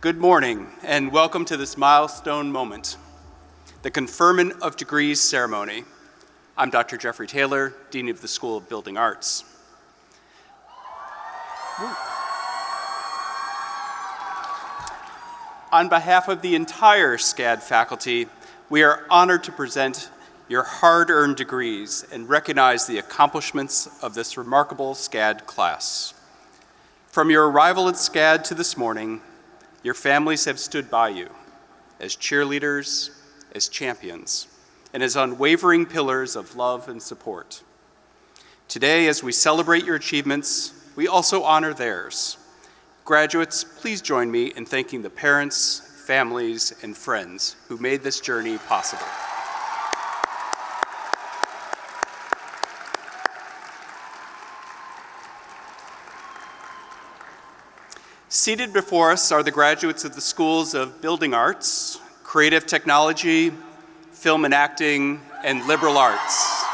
Good morning, and welcome to this milestone moment, the conferment of degrees ceremony. I'm Dr. Jeffrey Taylor, Dean of the School of Building Arts. On behalf of the entire SCAD faculty, we are honored to present your hard-earned degrees and recognize the accomplishments of this remarkable SCAD class. From your arrival at SCAD to this morning, your families have stood by you as cheerleaders, as champions, and as unwavering pillars of love and support. Today, as we celebrate your achievements, we also honor theirs. Graduates, please join me in thanking the parents, families, and friends who made this journey possible. Seated before us are the graduates of the schools of Building Arts, Creative Technology, Film and Acting, and Liberal Arts.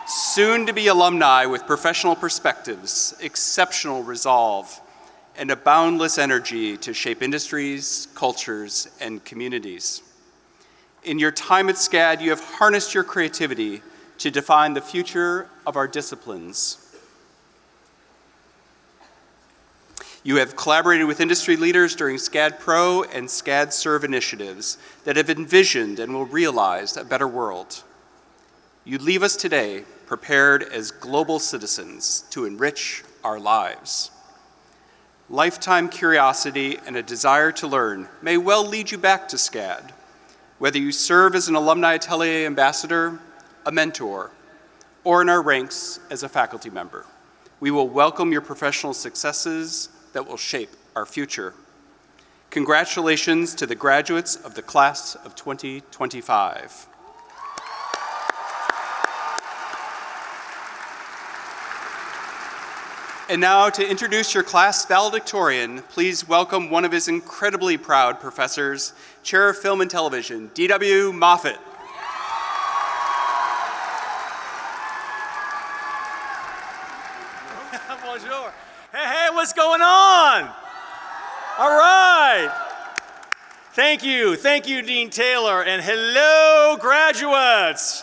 Soon to be alumni with professional perspectives, exceptional resolve, and a boundless energy to shape industries, cultures, and communities. In your time at SCAD, you have harnessed your creativity to define the future of our disciplines. You have collaborated with industry leaders during SCAD Pro and SCAD Serve initiatives that have envisioned and will realize a better world. You leave us today prepared as global citizens to enrich our lives. Lifetime curiosity and a desire to learn may well lead you back to SCAD, whether you serve as an Alumni Atelier ambassador, a mentor, or in our ranks as a faculty member. We will welcome your professional successes that will shape our future. Congratulations to the graduates of the class of 2025. And now to introduce your class valedictorian, please welcome one of his incredibly proud professors, Chair of Film and Television, D.W. Moffitt. Bonjour. Hey, what's going on? All right. Thank you, Dean Taylor, and hello, graduates.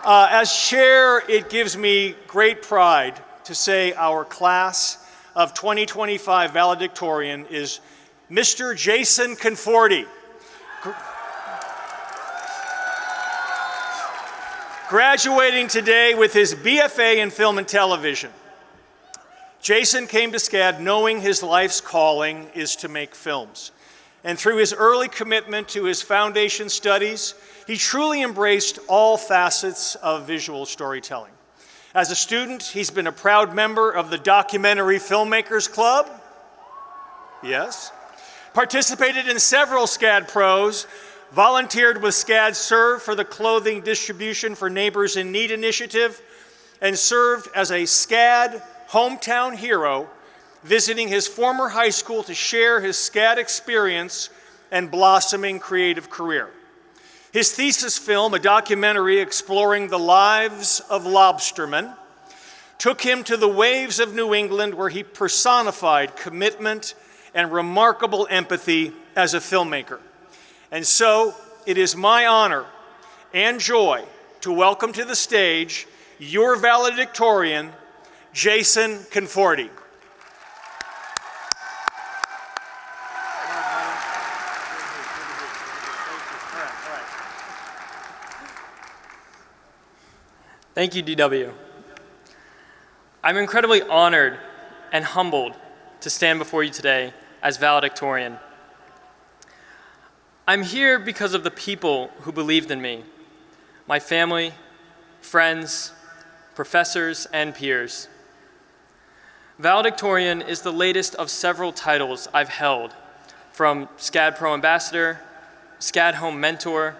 As chair, it gives me great pride to say our class of 2025 valedictorian is Mr. Jason Conforti. Graduating today with his BFA in Film and Television. Jason came to SCAD knowing his life's calling is to make films. And through his early commitment to his foundation studies, he truly embraced all facets of visual storytelling. As a student, he's been a proud member of the Documentary Filmmakers Club. Yes. Participated in several SCAD Pros, volunteered with SCAD Serve for the Clothing Distribution for Neighbors in Need initiative, and served as a SCAD hometown hero, visiting his former high school to share his SCAD experience and blossoming creative career. His thesis film, a documentary exploring the lives of lobstermen, took him to the waves of New England where he personified commitment and remarkable empathy as a filmmaker. And so, it is my honor and joy to welcome to the stage your valedictorian, Jason Conforti. Thank you, DW. I'm incredibly honored and humbled to stand before you today as valedictorian. I'm here because of the people who believed in me, my family, friends, professors, and peers. Valedictorian is the latest of several titles I've held, from SCAD Pro Ambassador, SCAD Home Mentor,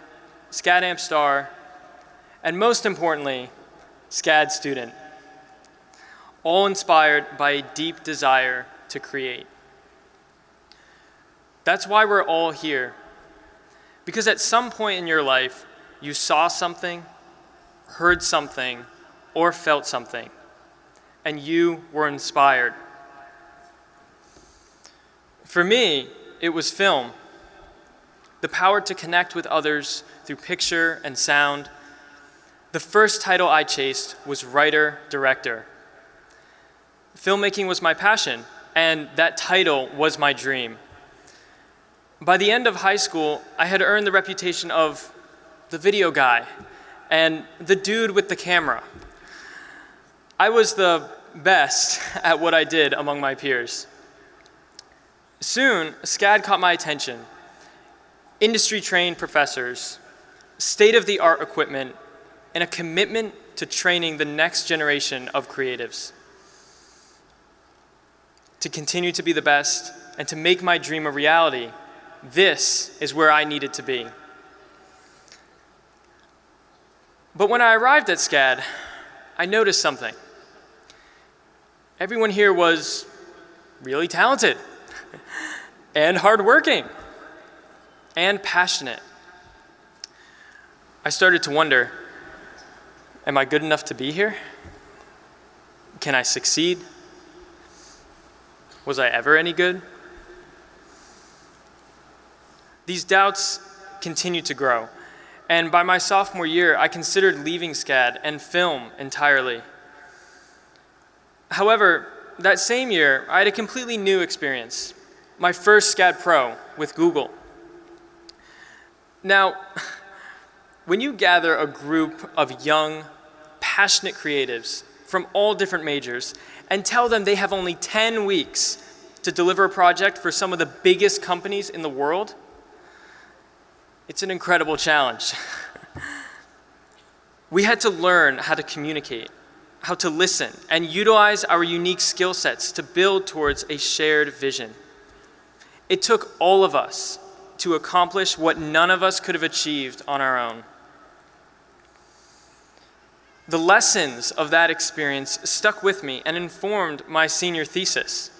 SCAD Amp Star, and most importantly, SCAD Student, all inspired by a deep desire to create. That's why we're all here, because at some point in your life, you saw something, heard something, or felt something and you were inspired. For me, it was film. The power to connect with others through picture and sound. The first title I chased was writer-director. Filmmaking was my passion, and that title was my dream. By the end of high school, I had earned the reputation of the video guy and the dude with the camera. I was the best at what I did among my peers. Soon, SCAD caught my attention. Industry-trained professors, state-of-the-art equipment, and a commitment to training the next generation of creatives. To continue to be the best and to make my dream a reality, this is where I needed to be. But when I arrived at SCAD, I noticed something. Everyone here was really talented and hardworking and passionate. I started to wonder, am I good enough to be here? Can I succeed? Was I ever any good? These doubts continued to grow, and by my sophomore year, I considered leaving SCAD and film entirely. However, that same year, I had a completely new experience, my first SCAD Pro with Google. Now, when you gather a group of young, passionate creatives from all different majors and tell them they have only 10 weeks to deliver a project for some of the biggest companies in the world, it's an incredible challenge. We had to learn how to communicate, how to listen, and utilize our unique skill sets to build towards a shared vision. It took all of us to accomplish what none of us could have achieved on our own. The lessons of that experience stuck with me and informed my senior thesis.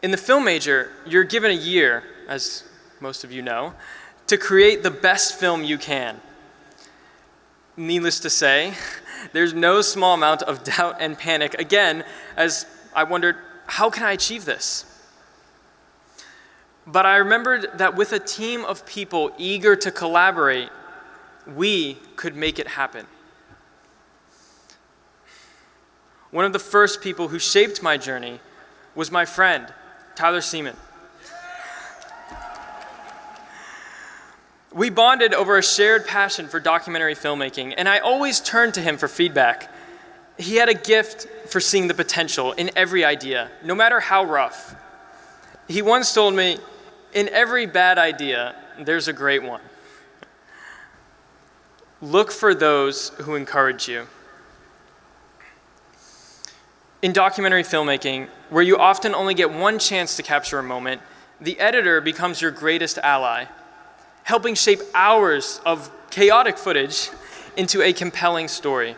In the film major, you're given a year, as most of you know, to create the best film you can. Needless to say, there's no small amount of doubt and panic, again, as I wondered, how can I achieve this? But I remembered that with a team of people eager to collaborate, we could make it happen. One of the first people who shaped my journey was my friend, Tyler Seaman. We bonded over a shared passion for documentary filmmaking, and I always turned to him for feedback. He had a gift for seeing the potential in every idea, no matter how rough. He once told me, "In every bad idea, there's a great one." Look for those who encourage you. In documentary filmmaking, where you often only get one chance to capture a moment, the editor becomes your greatest ally, helping shape hours of chaotic footage into a compelling story.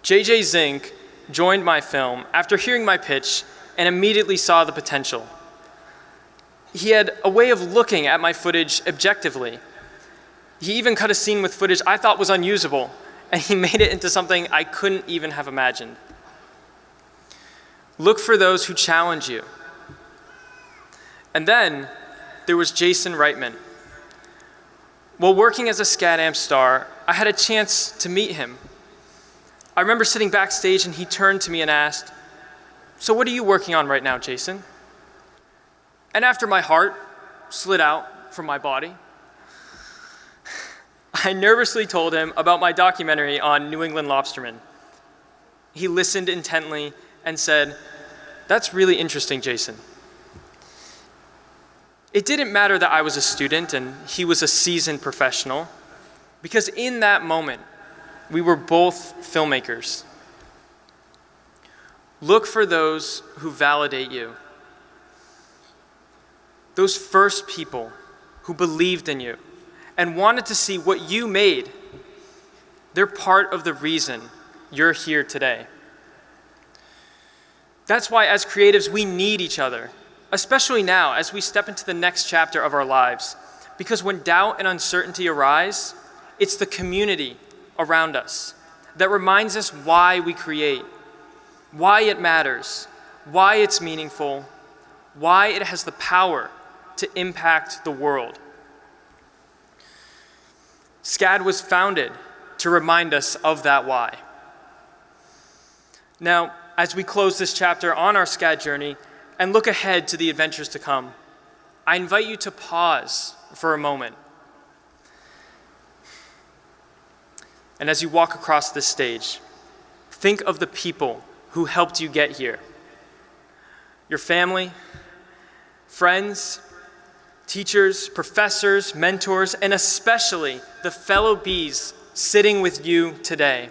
JJ Zink joined my film after hearing my pitch and immediately saw the potential. He had a way of looking at my footage objectively. He even cut a scene with footage I thought was unusable, and he made it into something I couldn't even have imagined. Look for those who challenge you. And then there was Jason Reitman. While working as a SCAD Amp star, I had a chance to meet him. I remember sitting backstage and he turned to me and asked, "So what are you working on right now, Jason?" And after my heart slid out from my body, I nervously told him about my documentary on New England lobstermen. He listened intently and said, "That's really interesting, Jason." It didn't matter that I was a student and he was a seasoned professional, because in that moment, we were both filmmakers. Look for those who validate you. Those first people who believed in you and wanted to see what you made. They're part of the reason you're here today. That's why as creatives, we need each other, especially now as we step into the next chapter of our lives. Because when doubt and uncertainty arise, it's the community around us, that reminds us why we create, why it matters, why it's meaningful, why it has the power to impact the world. SCAD was founded to remind us of that why. Now, as we close this chapter on our SCAD journey and look ahead to the adventures to come, I invite you to pause for a moment. And as you walk across this stage, think of the people who helped you get here. Your family, friends, teachers, professors, mentors, and especially the fellow bees sitting with you today.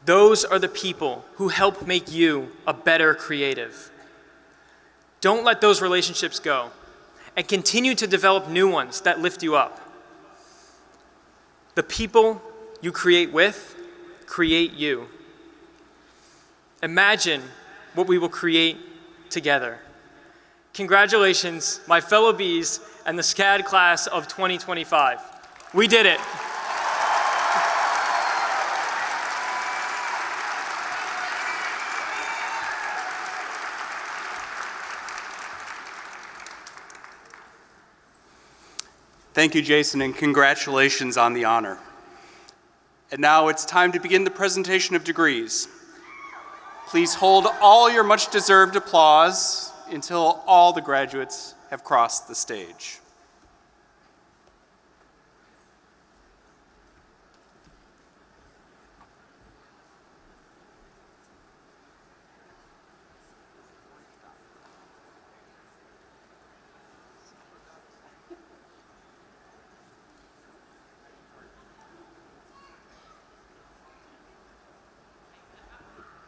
Those are the people who help make you a better creative. Don't let those relationships go, and continue to develop new ones that lift you up. The people you create with create you. Imagine what we will create together. Congratulations, my fellow bees and the SCAD class of 2025. We did it. Thank you, Jason, and congratulations on the honor. And now it's time to begin the presentation of degrees. Please hold all your much-deserved applause until all the graduates have crossed the stage.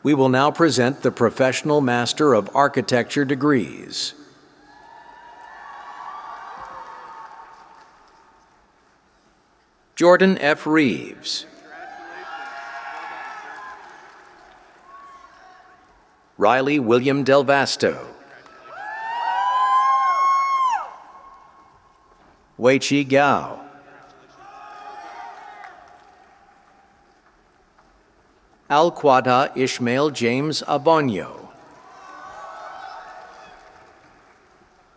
We will now present the Professional Master of Architecture degrees. Jordan F. Reeves. Riley William Del Vasto. Wei-Chi Gao. Al-Quada Ishmael James Abonyo.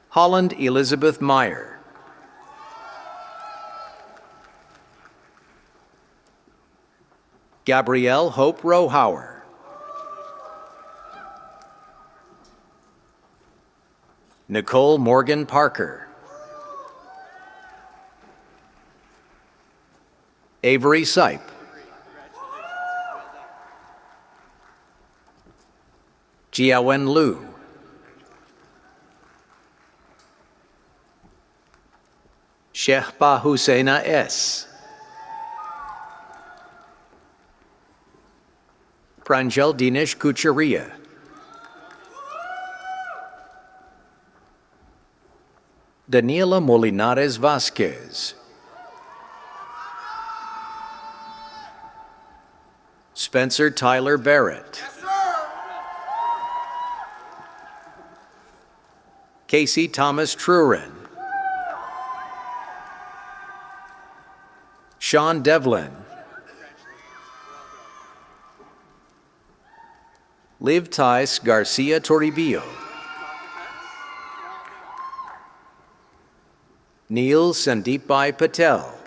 Holland Elizabeth Meyer. Gabrielle Hope Rohauer. Nicole Morgan Parker. Avery Sipe. Jiawen Liu. Shehba Husseina S. Pranjal Dinesh Kucharia. Daniela Molinares Vasquez. Spencer Tyler Barrett. Casey Thomas Trurin. Sean Devlin. Liv Tice Garcia Toribio. Neil Sandeepbhai Patel.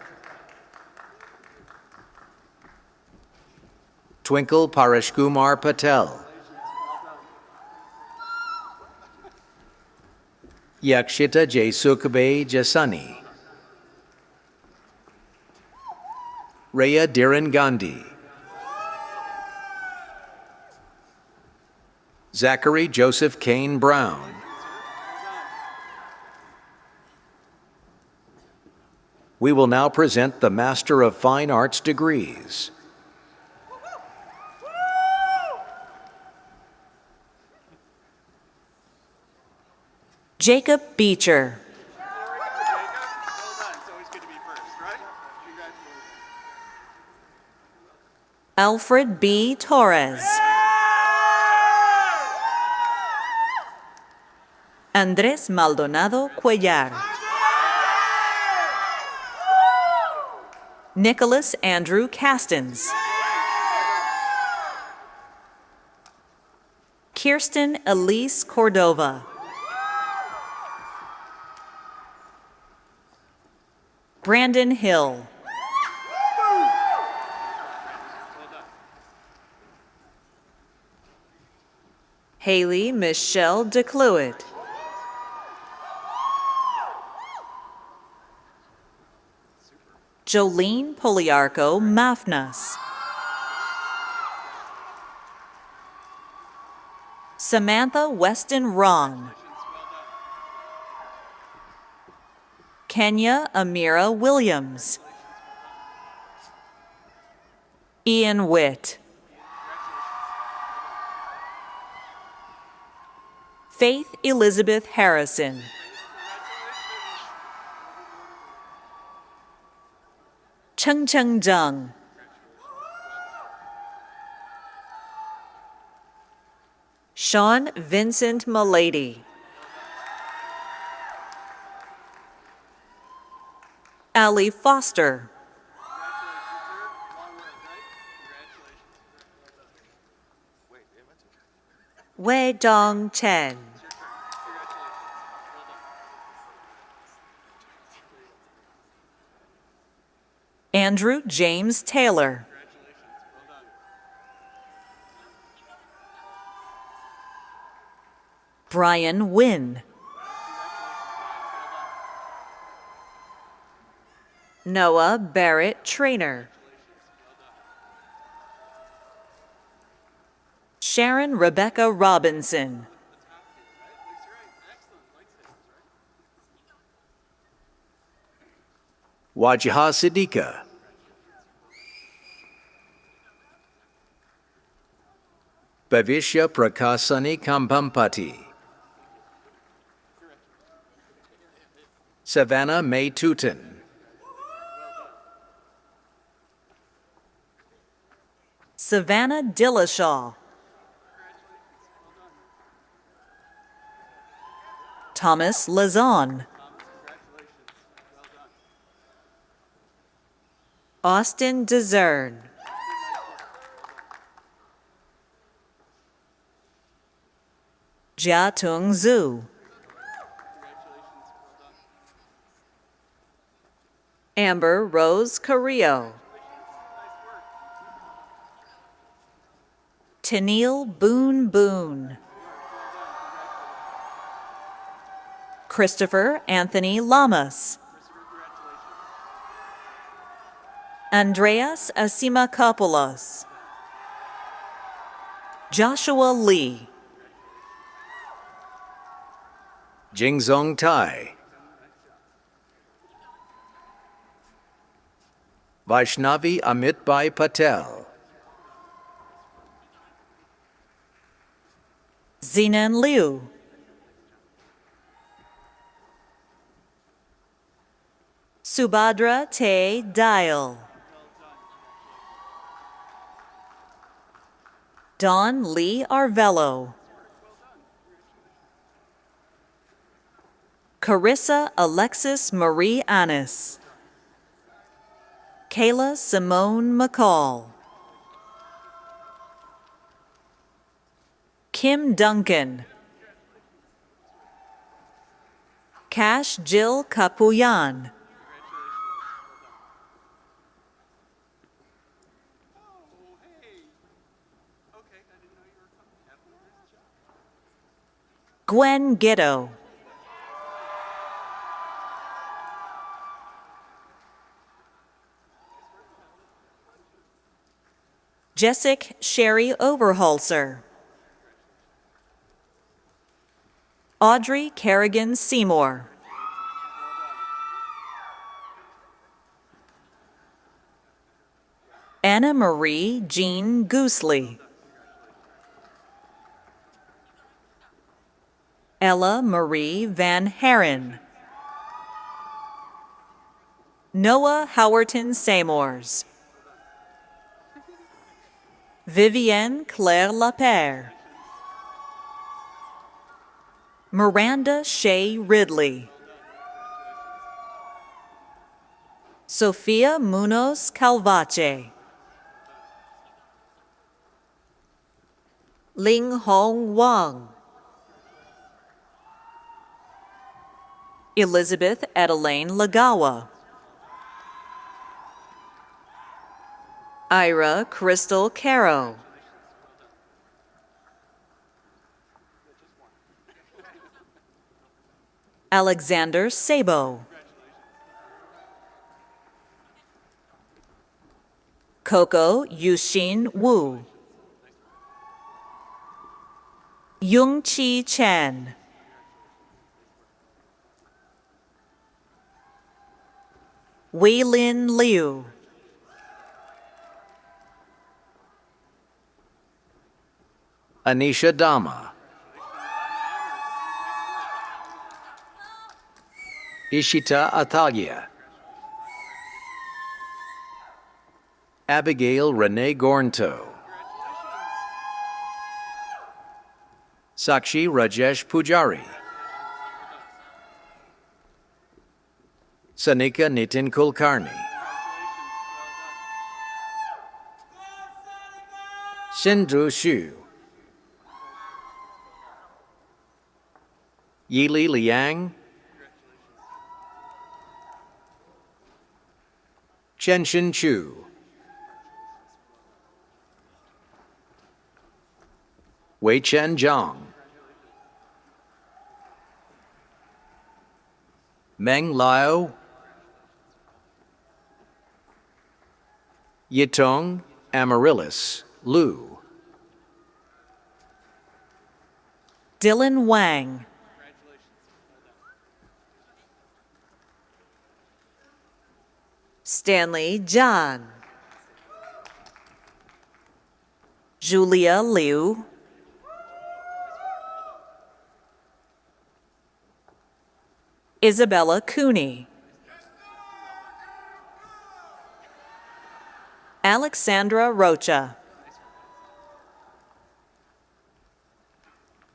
Twinkle Parashkumar Patel. Yakshita J. Sukhbay Jasani. Rhea Dhiren Gandhi. Zachary Joseph Kane Brown. We will now present the Master of Fine Arts degrees. Jacob Beecher. Alfred B. Torres. Andrés Maldonado Cuellar. Nicholas Andrew Castens. Kirsten Elise Cordova. Brandon Hill. Haley Michelle DeCluet. Jolene Poliarco Mafnas. Samantha Weston Ron. Kenya Amira Williams. Ian Witt. Faith Elizabeth Harrison. Cheng Cheng Zhang. Sean Vincent Malady. Ali Foster. Wei Dong Chen. Andrew James Taylor. Brian Wynn. Noah Barrett Trainer. Sharon Rebecca Robinson. Wajaha Siddiqa. Bhavishya Prakasani Kampampati. Savannah May Tootin. Savannah Dillashaw. Thomas Lazon. Austin Desern. Jiatung Zhu. Amber Rose Carrillo. Tennille Boone Boone. Christopher Anthony Lamas. Andreas Asimakopoulos. Joshua Lee. Jingzong Tai. Vaishnavi Amitbai Patel. Zenan Liu. Subhadra Te Dial. Dawn Lee Arvello. Carissa Alexis Marie Annis. Kayla Simone McCall. Kim Duncan. Cash Jill Capuyan. Gwen Giddo. Jessica Sherry Overholser. Audrey Kerrigan Seymour. Anna Marie Jean Goosley. Ella Marie Van Herren. Noah Howerton Seymours. Vivienne Claire Lapere. Miranda Shea Ridley. Sofia Munoz Calvache. Ling Hong Wang. Elizabeth Adelaine Lagawa. Ira Crystal Caro. Alexander Sabo. Coco Yushin Wu. Yung Chi Chen. Wei Lin Liu. Anisha Dama. Ishita Atalia. Abigail Renee Gornto. Sakshi Rajesh Pujari. Sanika Nitin Kulkarni. Sindru Xu. Yili Liang. Chenshin Chu. Wei Chen Zhang. Meng Liao. Yitong Amaryllis Liu. Dylan Wang. Stanley John. Julia Liu. Isabella Cooney. Alexandra Rocha.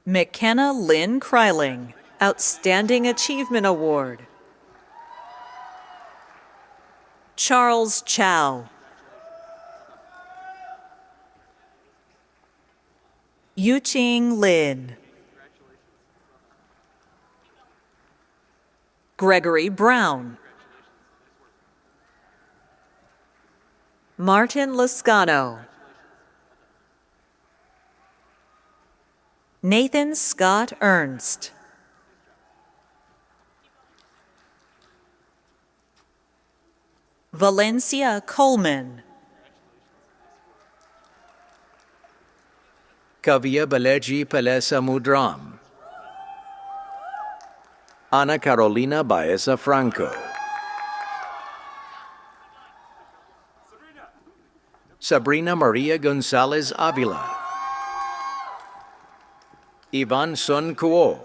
McKenna Lynn Kryling, Outstanding Achievement Award. Charles Chow. Yuqing Lin. Gregory Brown. Martin Lascano. Nathan Scott Ernst. Valencia Coleman. Kavya Baleji Palesa Mudram. Ana Carolina Baeza Franco. Sabrina Maria Gonzalez Avila. Ivan Sun Kuo.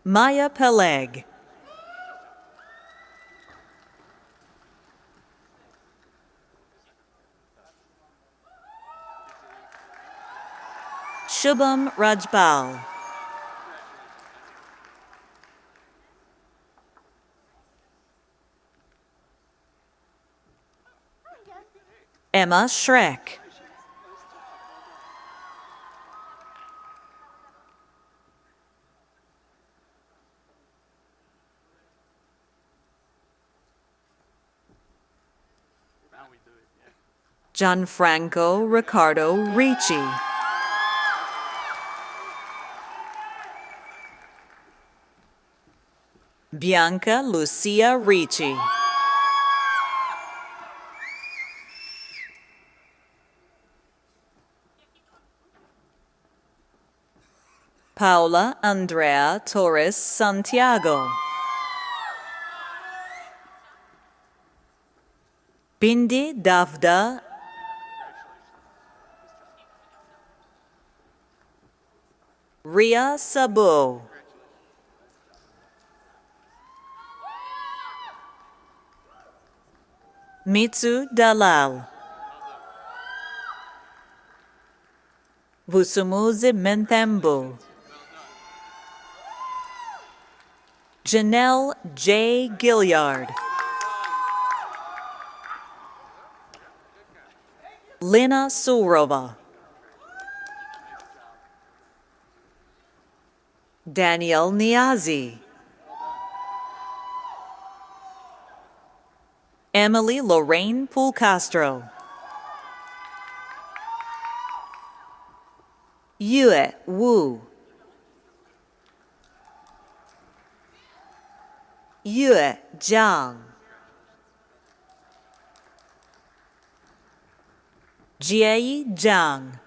Maya Peleg. Shubham Rajbal. Emma Schreck. Gianfranco Ricardo Ricci. Bianca Lucia Ricci. Paula Andrea Torres Santiago. Bindi Davda. Ria Sabo. Mitsu Dalal. Vusumuzi Mentembu. Janelle J. Gilliard. Lina Surova. Daniel Niazi. Emily Lorraine Pulcastro. Yue Wu. Yue Zhang. Jie Zhang.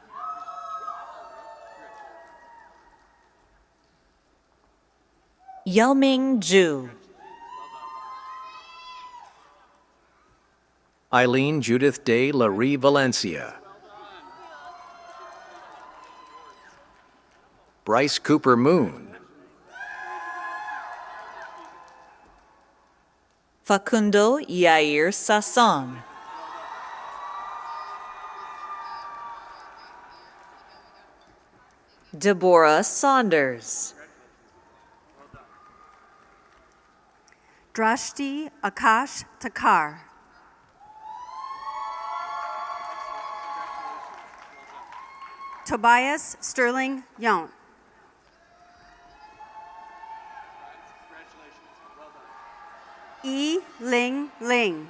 Yaoming Zhu. Eileen Judith de la Rue Valencia. Bryce Cooper Moon. Facundo Yair Sasson. Deborah Saunders. Drashti Akash Takar. Tobias Sterling Yount. E. Ling Ling.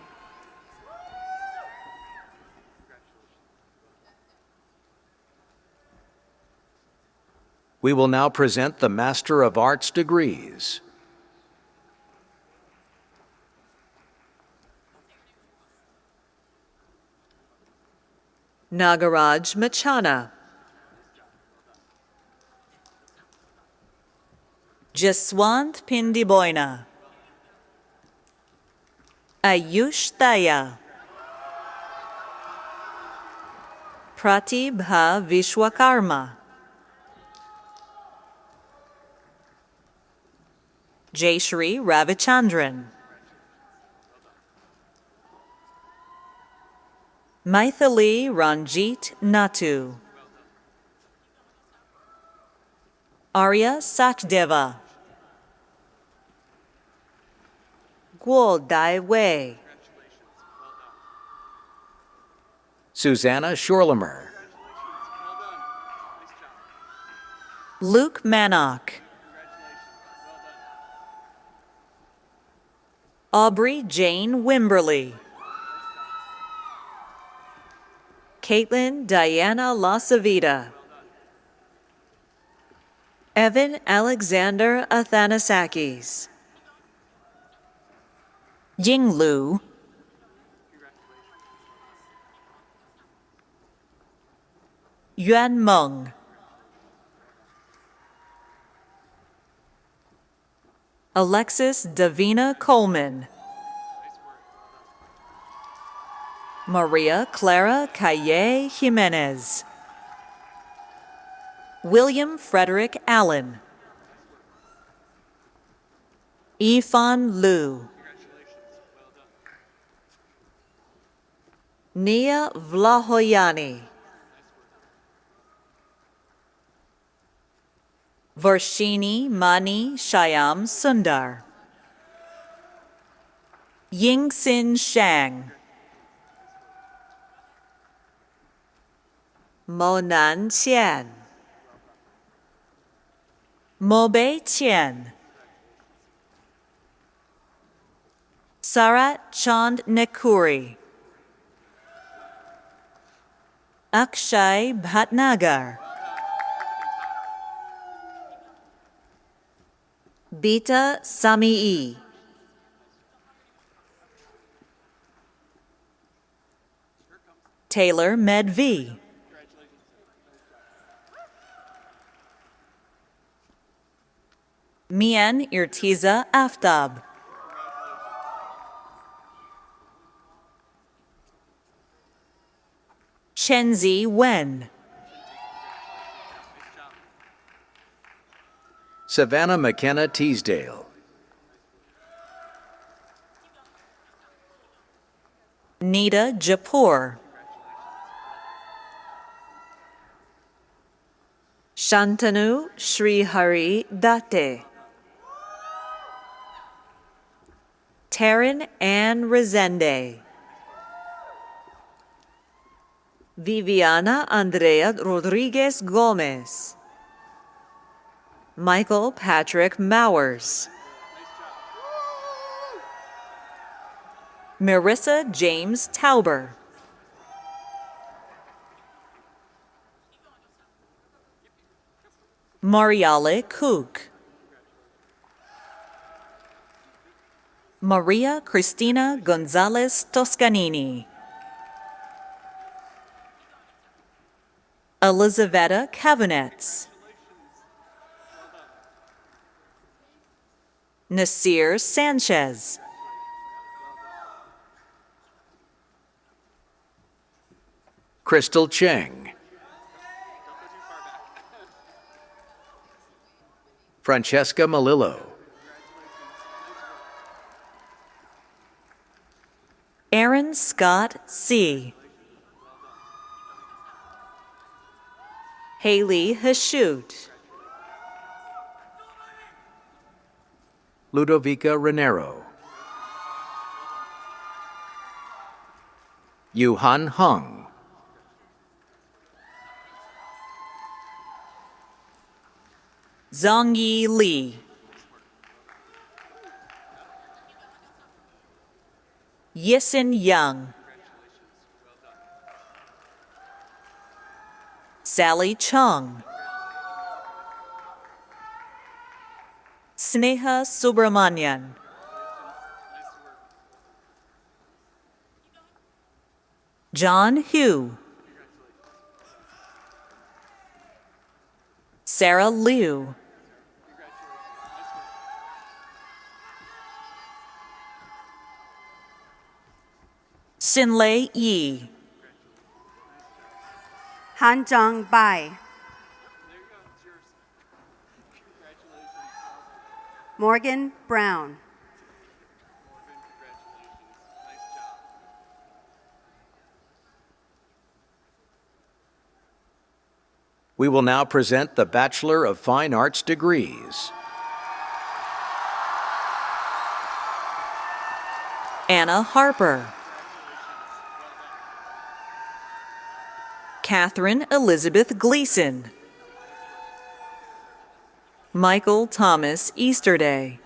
We will now present the Master of Arts degrees. Nagaraj Machana. Jaswant Pindiboina. Ayush Daya. Pratibha Vishwakarma. Jayashri Ravichandran. Maithili Ranjit Natu. Arya Sachdeva. Guo Dai Wei. Susanna Shorlemer. Luke Mannock. Aubrey Jane Wimberly. Caitlin Diana Lasavita. Evan Alexander Athanasakis. Yinglu. Yuan Meng. Alexis Davina Coleman. Maria Clara Calle Jimenez. William Frederick Allen. Ifan Liu. Nia Vlahoyani. Varshini Mani Shyam Sundar. Yingxin Shang. Monan Qian. Mobe Qian. Sarat Chand Nekuri. Akshay Bhatnagar. Bita Samii. Taylor Medvi. Mian Irtiza Aftab. Chenzi Wen. Savannah McKenna Teasdale. Nita Japoor. Shantanu Srihari Date. Taryn Ann Resende. Viviana Andrea Rodriguez Gomez. Michael Patrick Mowers. Marissa James Tauber. Mariale Cook. Maria Cristina Gonzalez Toscanini. Elizaveta Cavanets. Nasir Sanchez. Crystal Cheng. Francesca Malillo. Aaron Scott C. Haley Hashut. Ludovica Renero. Yuhan Hung. Zhongyi Li. Yisin Young. Sally Chung. Sneha Subramanian. John Hu. Sarah Liu. Sinlei Yi. Hanjong Bai. Morgan Brown. We will now present the Bachelor of Fine Arts degrees. Anna Harper. Catherine Elizabeth Gleason. Michael Thomas Easterday.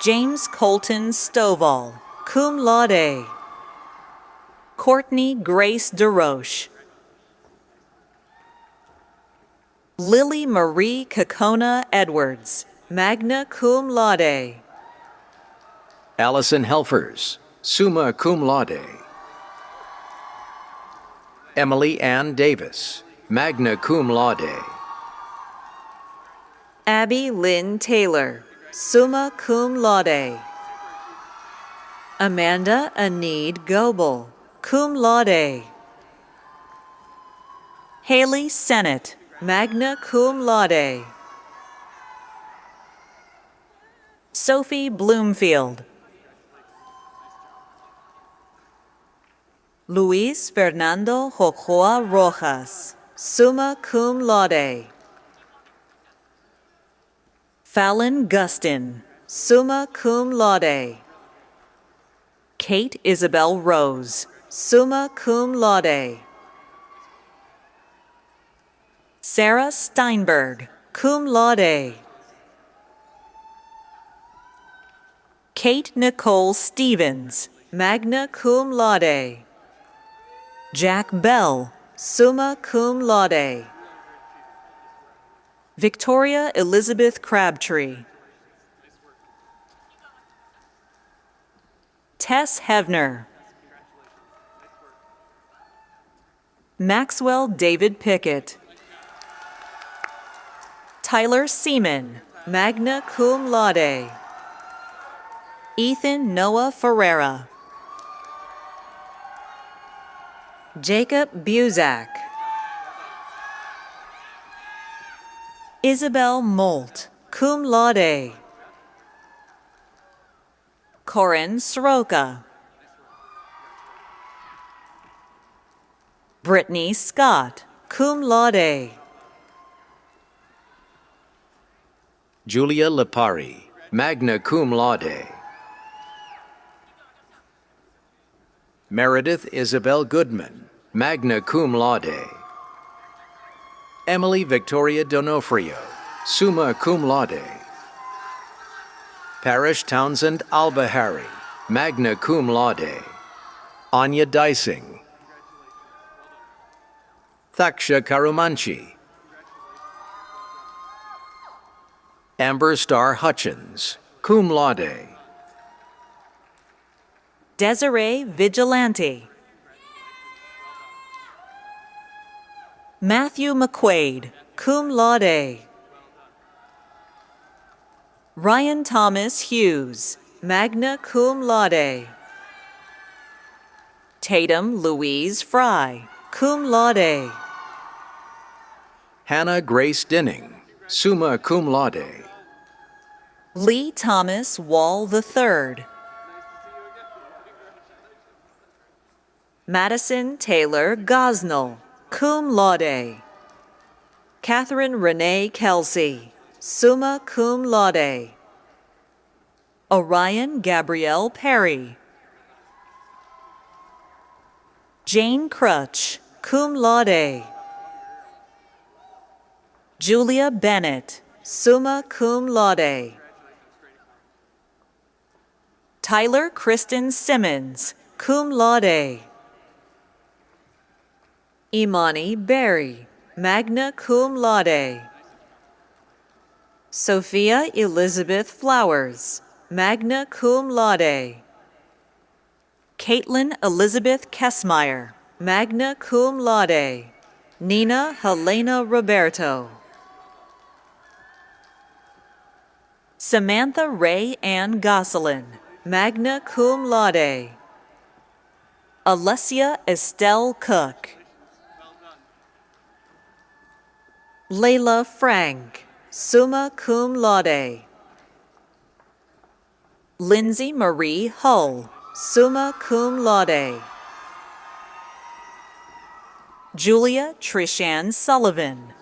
James Colton Stovall, cum laude. Courtney Grace DeRoche. Lily Marie Kokona Edwards, magna cum laude. Allison Helfers, summa cum laude. Emily Ann Davis, magna cum laude. Abby Lynn Taylor, summa cum laude. Amanda Aneed Goebel, cum laude. Haley Sennett, magna cum laude. Sophie Bloomfield. Luis Fernando Jojoa Rojas, summa cum laude. Fallon Gustin, summa cum laude. Kate Isabel Rose, summa cum laude. Sarah Steinberg, cum laude. Kate Nicole Stevens, magna cum laude. Jack Bell, summa cum laude. Victoria Elizabeth Crabtree. Tess Hevner. Maxwell David Pickett. Tyler Seaman, magna cum laude. Ethan Noah Ferreira. Jacob Buzak. Isabel Molt, cum laude. Corinne Soroka. Brittany Scott, cum laude. Julia Lipari, magna cum laude. Meredith Isabel Goodman, magna cum laude. Emily Victoria Donofrio, summa cum laude. Parish Townsend Albahari, magna cum laude. Anya Dicing. Thaksha Karumanchi. Amber Star Hutchins, cum laude. Desiree Vigilante. Matthew McQuaid, cum laude. Ryan Thomas Hughes, magna cum laude. Tatum Louise Fry, cum laude. Hannah Grace Dinning, summa cum laude. Lee Thomas Wall III. Madison Taylor Gosnell, cum laude. Catherine Renee Kelsey, summa cum laude. Orion Gabrielle Perry. Jane Crutch, cum laude. Julia Bennett, summa cum laude. Tyler Kristen Simmons, cum laude. Imani Berry, magna cum laude. Sophia Elizabeth Flowers, magna cum laude. Caitlin Elizabeth Kessmeyer, magna cum laude. Nina Helena Roberto. Samantha Ray Ann Gosselin, magna cum laude. Alessia Estelle Cook. Layla Frank, summa cum laude. Lindsay Marie Hull, summa cum laude. Julia Trishan Sullivan.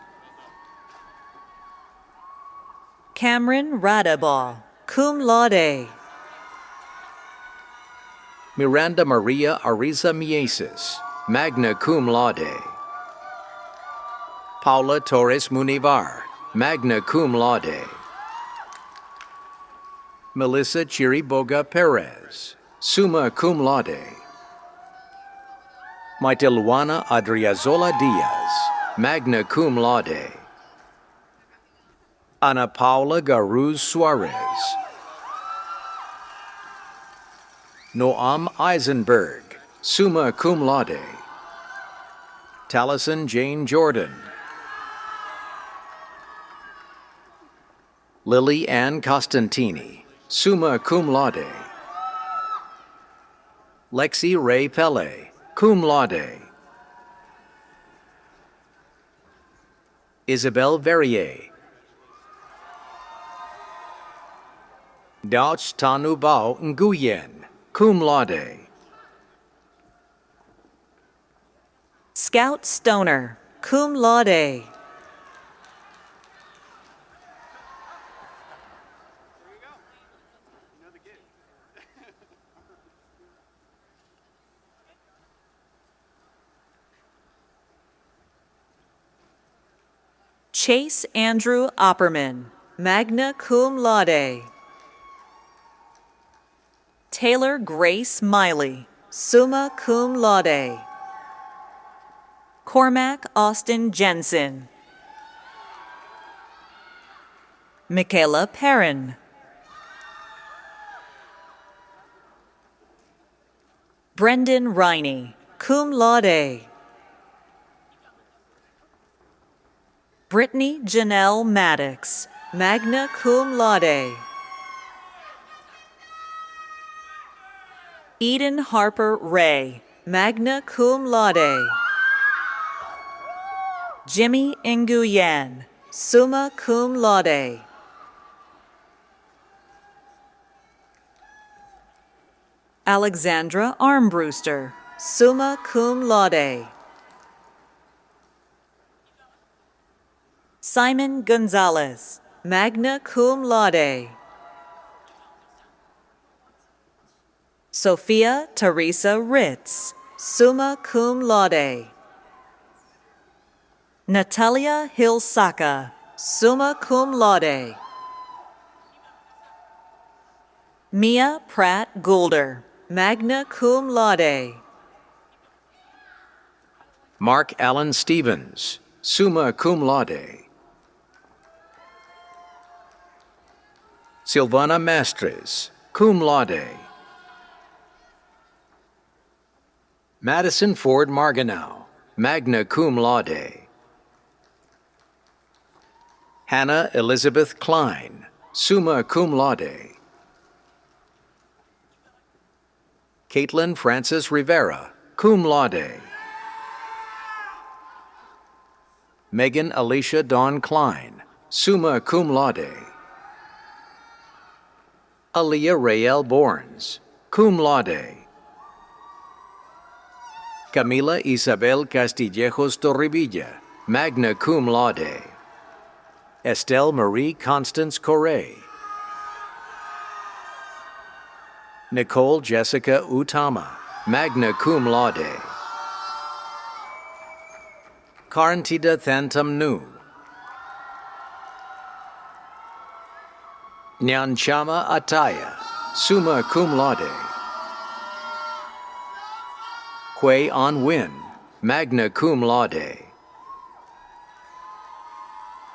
Cameron Radabaugh, cum laude. Miranda Maria Ariza Mieses, magna cum laude. Paula Torres Munivar, magna cum laude. Melissa Chiriboga Perez, summa cum laude. Maiteluana Adriazola Diaz, magna cum laude. Ana Paula Garuz Suarez. Noam Eisenberg, summa cum laude. Taliesin Jane Jordan. Lily Ann Costantini, summa cum laude. Lexi Ray Pele, cum laude. Isabel Verrier. Dauch Tanu Bao Nguyen, cum laude. Scout Stoner, cum laude. Chase Andrew Opperman, magna cum laude. Taylor Grace Miley, summa cum laude. Cormac Austin Jensen. Michaela Perrin. Brendan Riney, cum laude. Brittany Janelle Maddox, magna cum laude. Eden Harper Ray, magna cum laude. Jimmy Nguyen, summa cum laude. Alexandra Armbruster, summa cum laude. Simon Gonzalez, magna cum laude. Sophia Teresa Ritz, summa cum laude. Natalia Hilsaka, summa cum laude. Mia Pratt Goulder, magna cum laude. Mark Allen Stevens, summa cum laude. Silvana Mastres, cum laude. Madison Ford Marganow, magna cum laude. Hannah Elizabeth Klein, summa cum laude. Caitlin Frances Rivera, cum laude. Megan Alicia Dawn Klein, summa cum laude. Aaliyah Rael Borns, cum laude. Camila Isabel Castillejos Torrevilla, magna cum laude. Estelle Marie Constance Correa. Nicole Jessica Utama, magna cum laude. Karantida Thantam Nu. Nyanchama Ataya, summa cum laude. Quay An Win, magna cum laude.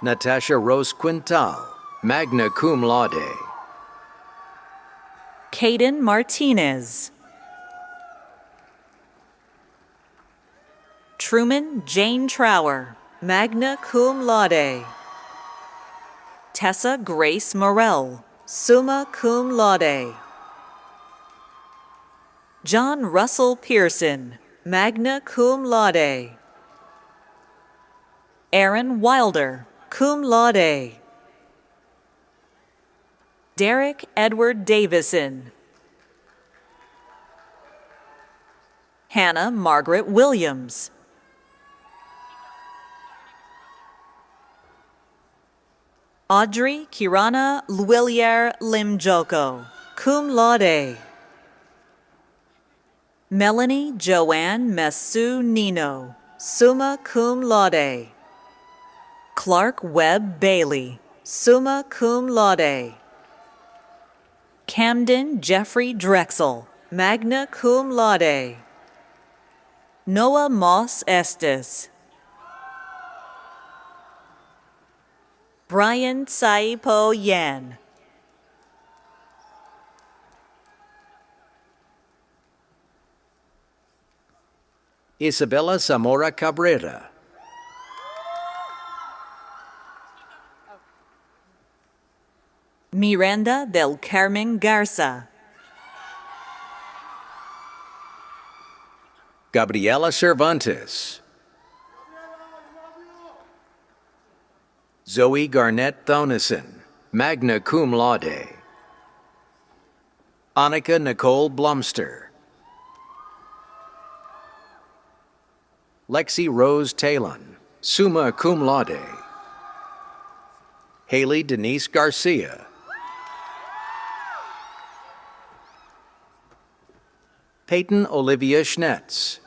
Natasha Rose Quintal, magna cum laude. Caden Martinez. Truman Jane Trower, magna cum laude. Tessa Grace Morell, summa cum laude. John Russell Pearson, magna cum laude. Aaron Wilder, cum laude. Derek Edward Davison. Hannah Margaret Williams. Audrey Kirana Luillier Limjoko, cum laude. Melanie Joanne Messu Nino, summa cum laude. Clark Webb Bailey, summa cum laude. Camden Jeffrey Drexel, magna cum laude. Noah Moss Estes. Brian Saipo Yan. Isabella Zamora Cabrera. Miranda del Carmen Garza. Gabriela Cervantes. Zoe Garnett Thonison, magna cum laude. Annika Nicole Blumster. Lexi Rose Talon, summa cum laude. Haley Denise Garcia. Peyton Olivia Schnetz.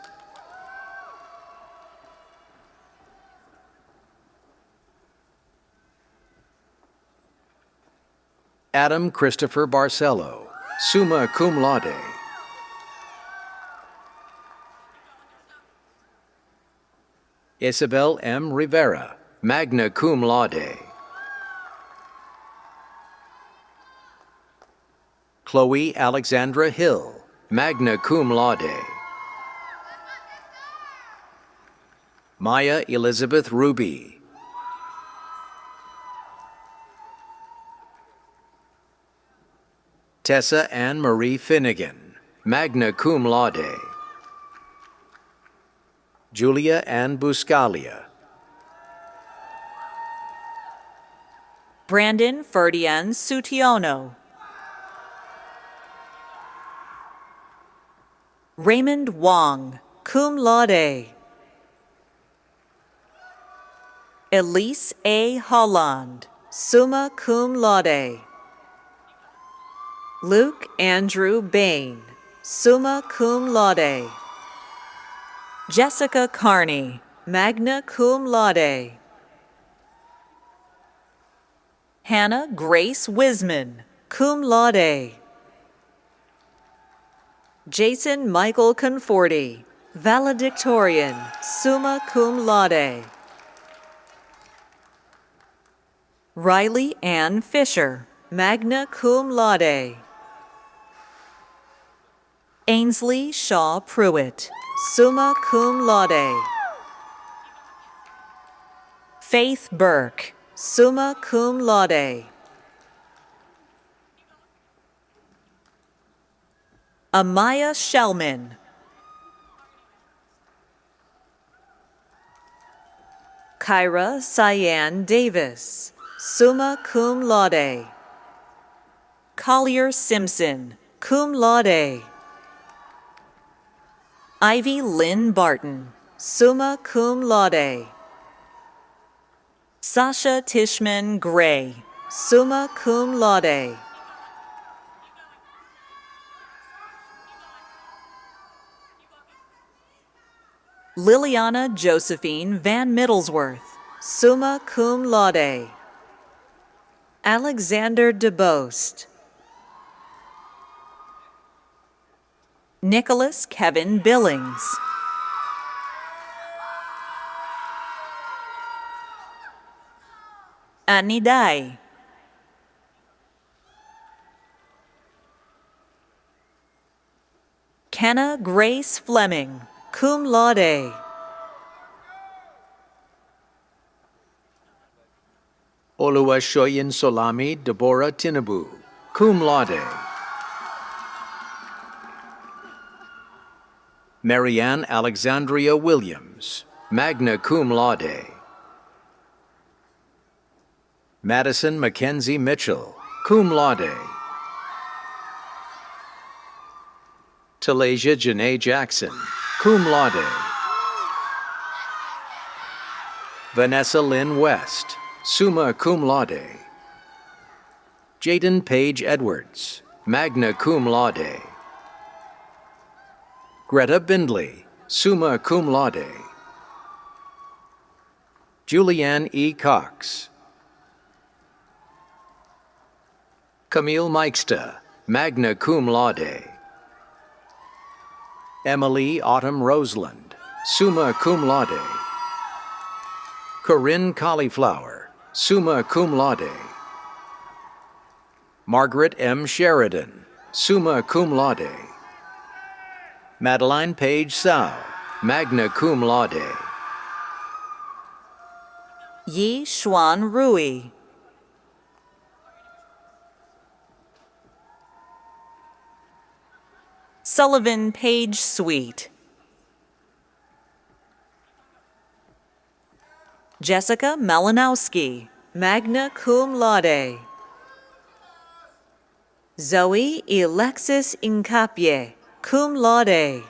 Adam Christopher Barcelo, summa cum laude. Isabel M. Rivera, magna cum laude. Chloe Alexandra Hill, magna cum laude. Maya Elizabeth Ruby. Tessa Ann Marie Finnegan, magna cum laude. Julia Ann Buscalia. Brandon Ferdian Sutiono. Raymond Wong, cum laude. Elise A. Holland, summa cum laude. Luke Andrew Bain, summa cum laude. Jessica Carney, magna cum laude. Hannah Grace Wiseman, cum laude. Jason Michael Conforti, valedictorian, summa cum laude. Riley Ann Fisher, magna cum laude. Ainsley Shaw Pruitt, summa cum laude. Faith Burke, summa cum laude. Amaya Shellman. Kyra Cyan Davis, summa cum laude. Collier Simpson, cum laude. Ivy Lynn Barton, summa cum laude. Sasha Tishman Gray, summa cum laude. Liliana Josephine Van Middlesworth, summa cum laude. Alexander DeBost. Nicholas Kevin Billings. Annie Dai. Kenna Grace Fleming, cum laude. Oluwaseyin Solami Deborah Tinubu, cum laude. Marianne Alexandria Williams, magna cum laude. Madison Mackenzie Mitchell, cum laude. Talasia Janae Jackson, cum laude. Vanessa Lynn West, summa cum laude. Jaden Page Edwards, magna cum laude. Greta Bindley, summa cum laude. Julianne E. Cox. Camille Meixta, magna cum laude. Emily Autumn Roseland, summa cum laude. Corinne Cauliflower, summa cum laude. Margaret M. Sheridan, summa cum laude. Madeline Page Sao, magna cum laude. Yi Xuan Rui. Sullivan Page Sweet. Jessica Malinowski, magna cum laude. Zoe Alexis Incapie, cum laude.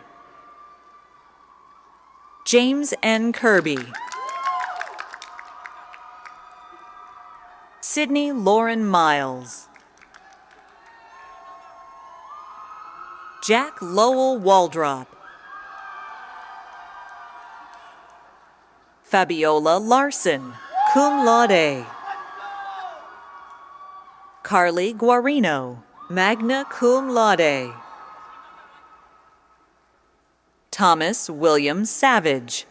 James N. Kirby. Sydney Lauren Miles. Jack Lowell Waldrop. Fabiola Larson, cum laude. Carly Guarino, magna cum laude. Thomas William Savage.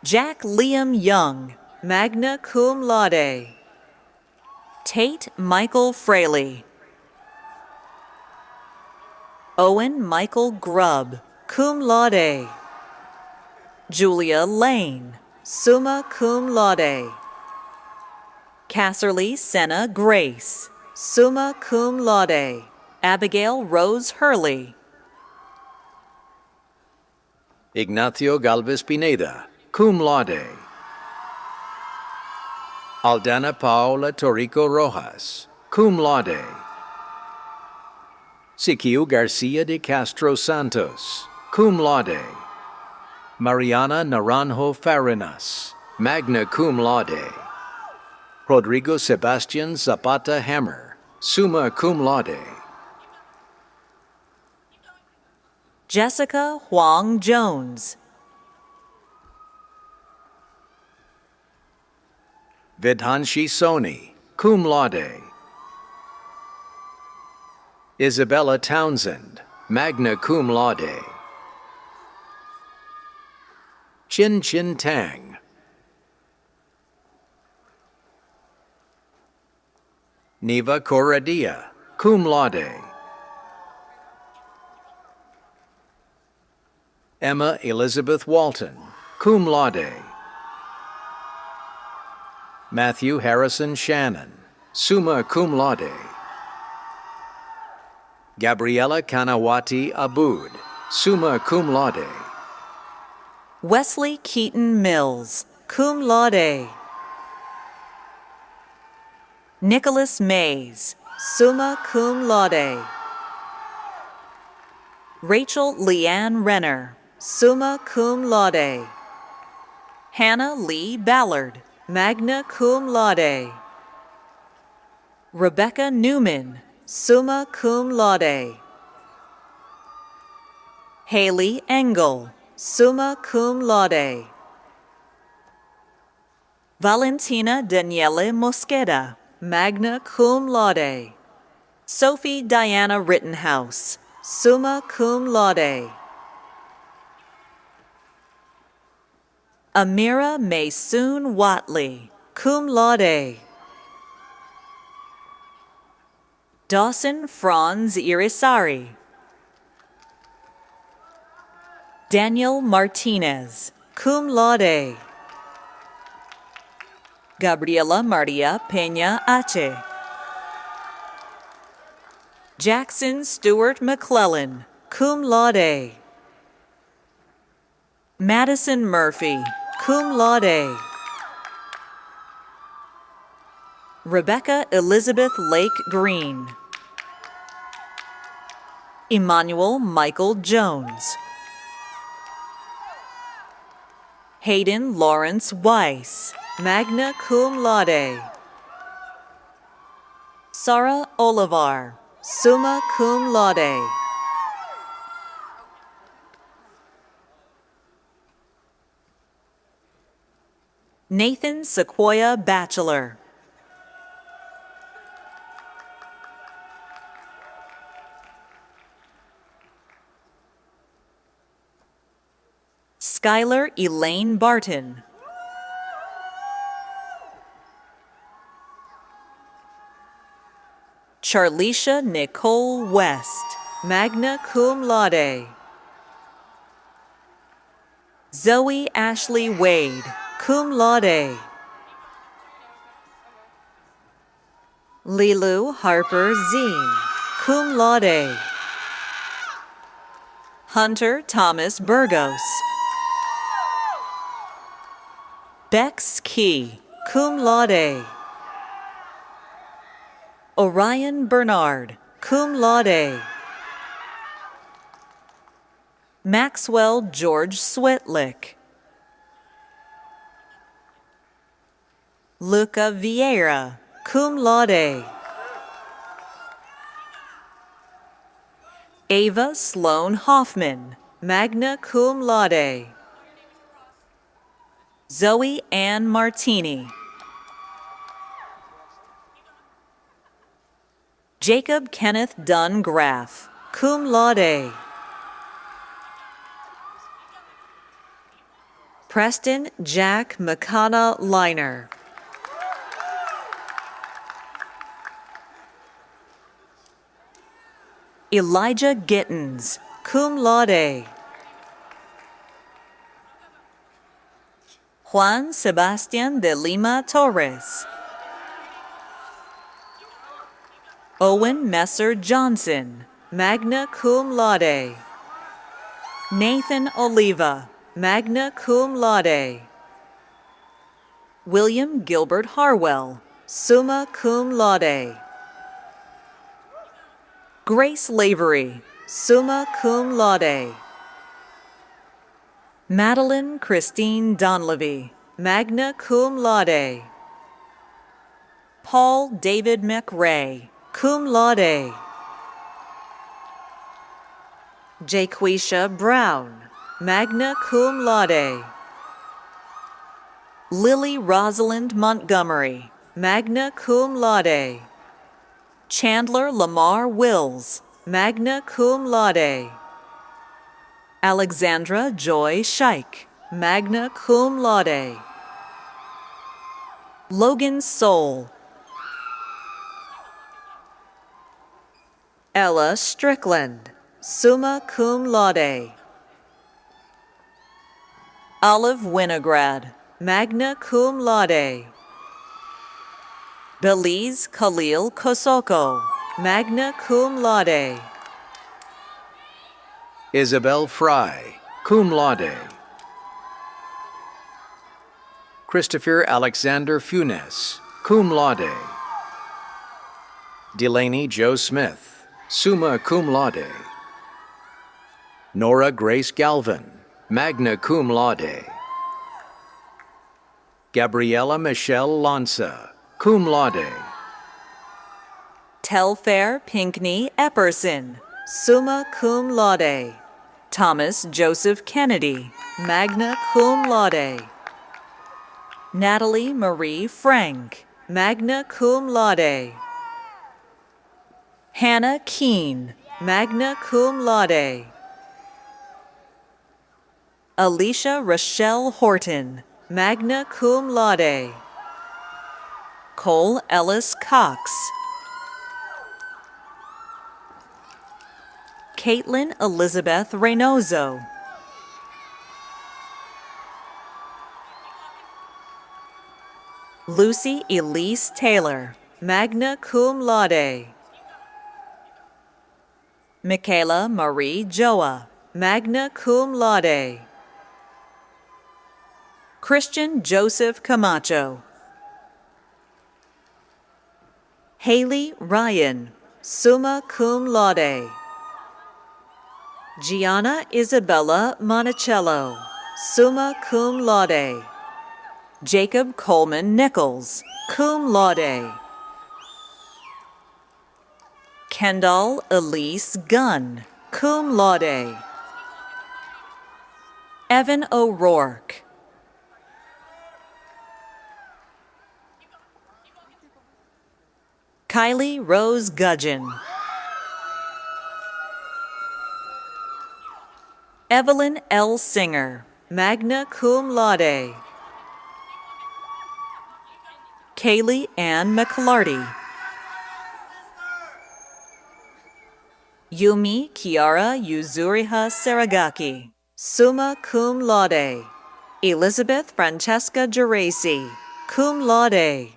Jack Liam Young, magna cum laude. Tate Michael Fraley. Owen Michael Grubb, cum laude. Julia Lane, summa cum laude. Casserly Senna Grace, summa cum laude. Abigail Rose Hurley. Ignacio Galvez Pineda, cum laude. Aldana Paola Torrico Rojas, cum laude. Sikiu Garcia de Castro Santos, cum laude. Mariana Naranjo Farinas, magna cum laude. Rodrigo Sebastian Zapata Hammer, summa cum laude. Jessica Huang Jones. Vidhanshi Soni, cum laude. Isabella Townsend, magna cum laude. Chin Chin Tang. Neva Corradia, cum laude. Emma Elizabeth Walton, cum laude. Matthew Harrison Shannon, summa cum laude. Gabriela Kanawati Aboud, summa cum laude. Wesley Keaton Mills, cum laude. Nicholas Mays, summa cum laude. Rachel Leanne Renner, summa cum laude. Hannah Lee Ballard, magna cum laude. Rebecca Newman, summa cum laude. Haley Engel, summa cum laude. Valentina Daniele Mosqueda, magna cum laude. Sophie Diana Rittenhouse, summa cum laude. Amira Maysoon Watley, cum laude. Dawson Franz Irisari. Daniel Martinez, cum laude. Gabriela Maria Peña Ache. Jackson Stewart McClellan, cum laude. Madison Murphy, cum laude. Rebecca Elizabeth Lake Green. Emmanuel Michael Jones. Hayden Lawrence Weiss, magna cum laude. Sarah Olivar, summa cum laude. Nathan Sequoia Bachelor. Skylar Elaine Barton. Charlisha Nicole West, magna cum laude. Zoe Ashley Wade, cum laude. Lilu Harper Zine, cum laude. Hunter Thomas Burgos. Bex Key, cum laude. Orion Bernard, cum laude. Maxwell George Switlick. Luca Vieira, cum laude. Ava Sloan Hoffman, magna cum laude. Zoe Ann Martini. Jacob Kenneth Dunn Graff, cum laude. Preston Jack McConna Liner. Elijah Gittins, cum laude. Juan Sebastian de Lima Torres. Owen Messer Johnson, magna cum laude. Nathan Oliva, magna cum laude. William Gilbert Harwell, summa cum laude. Grace Lavery, summa cum laude. Madeline Christine Donlevy, magna cum laude. Paul David McRae, cum laude. Jaquisha Brown, magna cum laude. Lily Rosalind Montgomery, magna cum laude. Chandler Lamar Wills, magna cum laude. Alexandra Joy Scheich, magna cum laude. Logan Soul. Ella Strickland, summa cum laude. Olive Winograd, magna cum laude. Belize Khalil Kosoko, magna cum laude. Isabel Fry, cum laude. Christopher Alexander Funes, cum laude. Delaney Joe Smith, summa cum laude. Nora Grace Galvin, magna cum laude. Gabriella Michelle Lanza, cum laude. Telfair Pinkney Epperson, summa cum laude. Thomas Joseph Kennedy, magna cum laude. Natalie Marie Frank, magna cum laude. Hannah Keene, magna cum laude. Alicia Rochelle Horton, magna cum laude. Cole Ellis Cox. Caitlin Elizabeth Reynoso. Lucy Elise Taylor, magna cum laude. Michaela Marie Joa, magna cum laude. Christian Joseph Camacho. Haley Ryan, summa cum laude. Gianna Isabella Monticello, summa cum laude. Jacob Coleman Nichols, cum laude. Kendall Elise Gunn, cum laude. Evan O'Rourke. Kylie Rose Gudgeon. Evelyn L. Singer, magna cum laude. Kaylee Ann McClarty. Yumi Kiara Yuzuriha Saragaki, summa cum laude. Elizabeth Francesca Geraci, cum laude.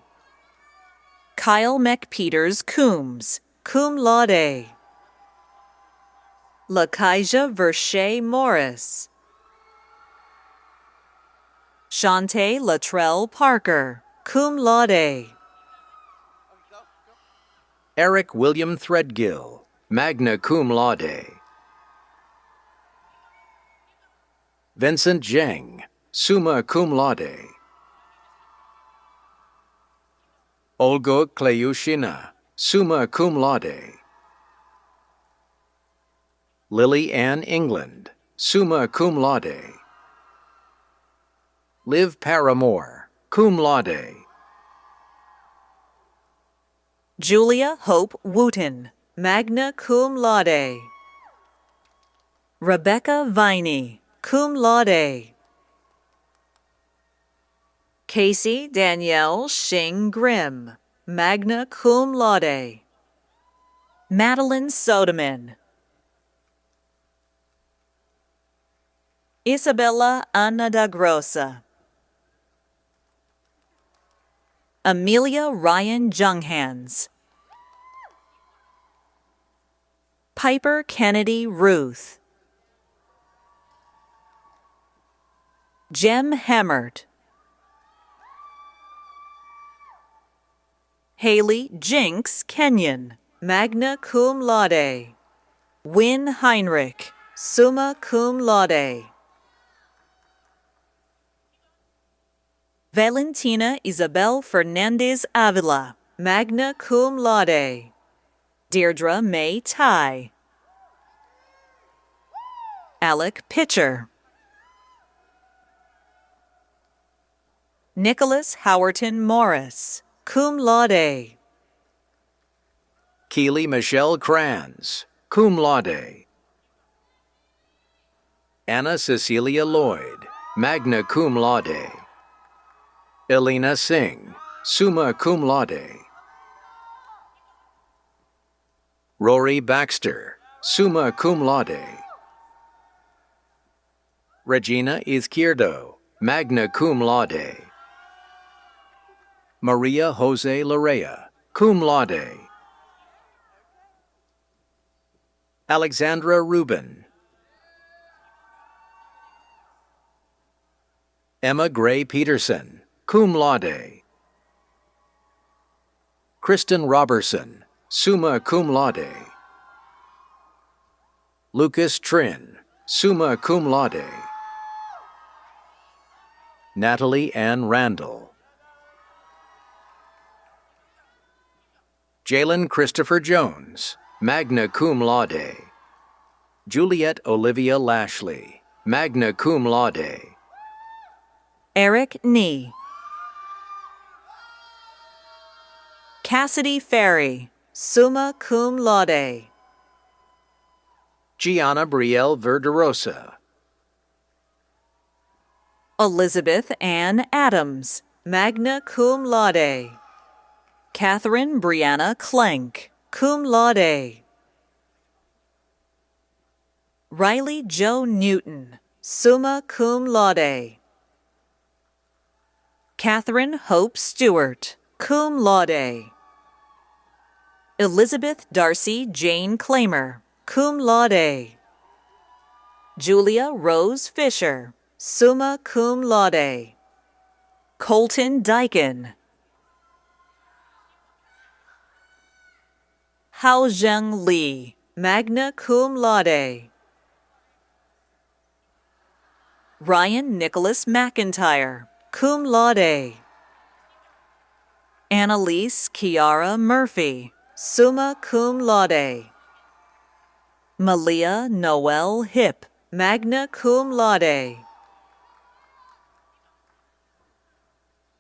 Kyle McPeters Coombs, cum laude. Lakaija Verche Morris. Shantae Latrell Parker, cum laude. Eric William Threadgill, magna cum laude. Vincent Zheng, summa cum laude. Olga Kleyushina, summa cum laude. Lily Ann England, summa cum laude. Liv Paramore, cum laude. Julia Hope Wooten, magna cum laude. Rebecca Viney, cum laude. Casey Danielle Shing Grimm, magna cum laude. Madeline Sodeman. Isabella Anna da Grossa. Amelia Ryan Junghans. Piper Kennedy Ruth. Jem Hemmert. Haley Jinx Kenyon, magna cum laude. Win Heinrich, summa cum laude. Valentina Isabel Fernandez Avila, magna cum laude. Deirdre May Tai. Alec Pitcher. Nicholas Howerton Morris, cum laude. Keely Michelle Kranz, cum laude. Anna Cecilia Lloyd, magna cum laude. Elena Singh, summa cum laude. Rory Baxter, summa cum laude. Regina Izquierdo, magna cum laude. Maria Jose Larrea, cum laude. Alexandra Rubin. Emma Gray Peterson, cum laude. Kristen Robertson, summa cum laude. Lucas Trin, summa cum laude. Natalie Ann Randall. Jalen Christopher Jones, magna cum laude. Juliet Olivia Lashley, magna cum laude. Eric Nee. Cassidy Ferry, summa cum laude. Gianna Brielle Verderosa. Elizabeth Ann Adams, magna cum laude. Catherine Brianna Klenk, cum laude. Riley Joe Newton, summa cum laude. Catherine Hope Stewart, cum laude. Elizabeth Darcy Jane Claimer, cum laude. Julia Rose Fisher, summa cum laude. Colton Dyken. Haozheng Li, magna cum laude. Ryan Nicholas McIntyre, cum laude. Annalise Kiara Murphy, summa cum laude. Malia Noel Hip, magna cum laude.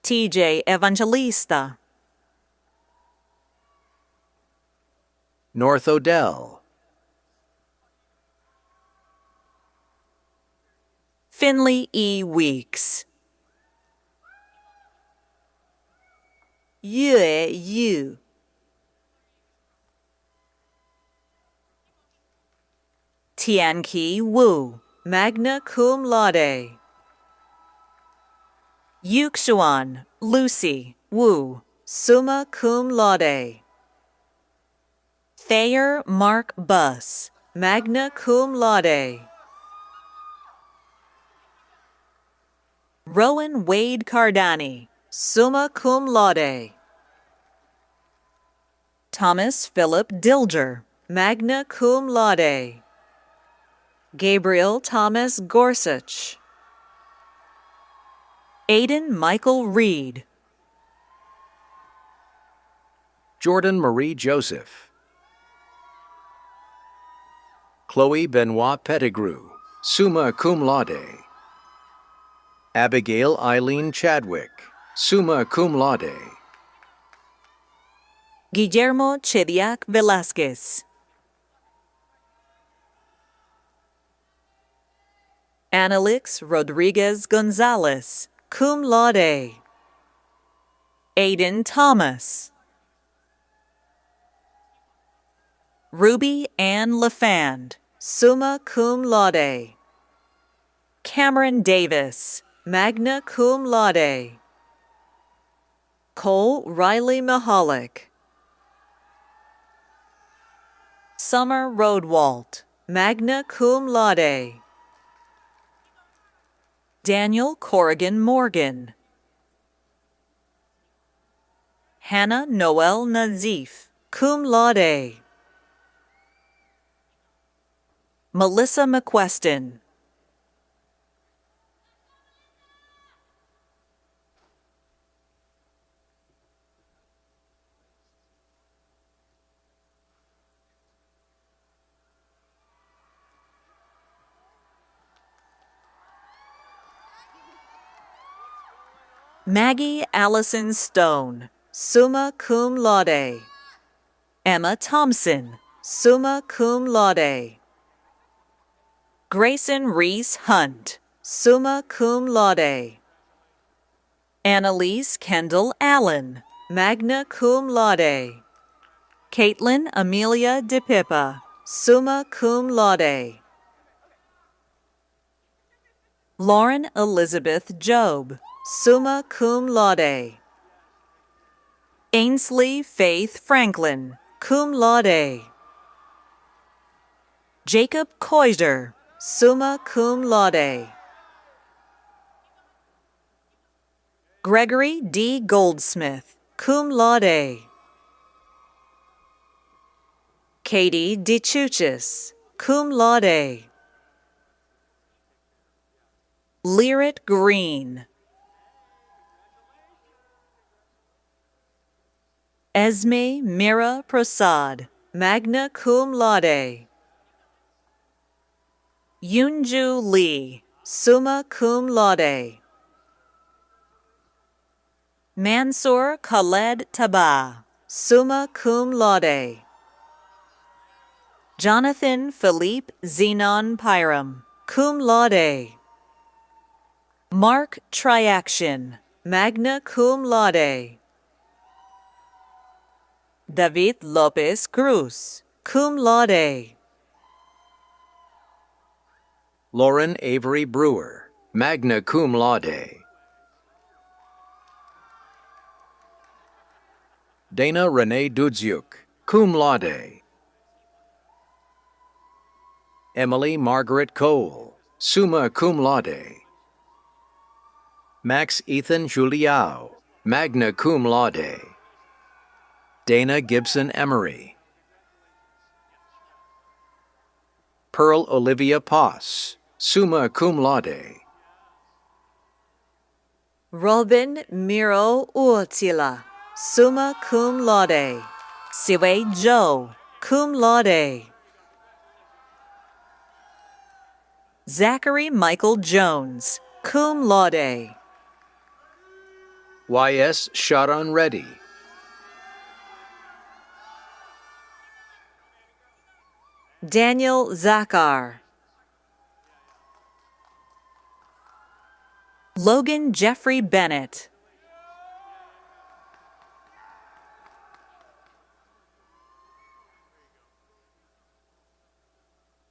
TJ Evangelista. North Odell. Finley E. Weeks. Yue Yu. Tianqi Wu, magna cum laude. Yuxuan Lucy Wu, summa cum laude. Thayer Mark Buss, magna cum laude. Rowan Wade Cardani, summa cum laude. Thomas Philip Dilger, magna cum laude. Gabriel Thomas Gorsuch. Aidan Michael Reed. Jordan Marie Joseph. Chloe Benoit Pettigrew, summa cum laude. Abigail Eileen Chadwick, summa cum laude. Guillermo Chediak Velázquez. Annalix Rodriguez Gonzalez, cum laude. Aiden Thomas. Ruby Ann LaFand, summa cum laude. Cameron Davis, magna cum laude. Cole Riley Mahalik. Summer Rodewalt, magna cum laude. Daniel Corrigan Morgan. Hannah Noel Nazif, cum laude. Melissa McQueston. Maggie Allison Stone, summa cum laude. Emma Thompson, summa cum laude. Grayson Reese Hunt, summa cum laude. Annalise Kendall Allen, magna cum laude. Caitlin Amelia DePippa, summa cum laude. Lauren Elizabeth Job, summa cum laude. Ainsley Faith Franklin, cum laude. Jacob Koider, summa cum laude. Gregory D. Goldsmith, cum laude. Katie DeChuchis, cum laude. Lyrit Green. Esme Mira Prasad, magna cum laude. Yunju Lee, summa cum laude. Mansoor Khaled Taba, summa cum laude. Jonathan Philippe Zenon Pyram, cum laude. Mark Triaction, magna cum laude. David Lopez Cruz, cum laude. Lauren Avery Brewer, magna cum laude. Dana Renee Dudziuk, cum laude. Emily Margaret Cole, summa cum laude. Max Ethan Juliao, magna cum laude. Dana Gibson Emery. Pearl Olivia Poss, summa cum laude. Robin Miro Uotila, summa cum laude. Siwei Zhou, cum laude. Zachary Michael Jones, cum laude. Y.S. Sharon Reddy. Daniel Zakar. Logan Jeffrey Bennett.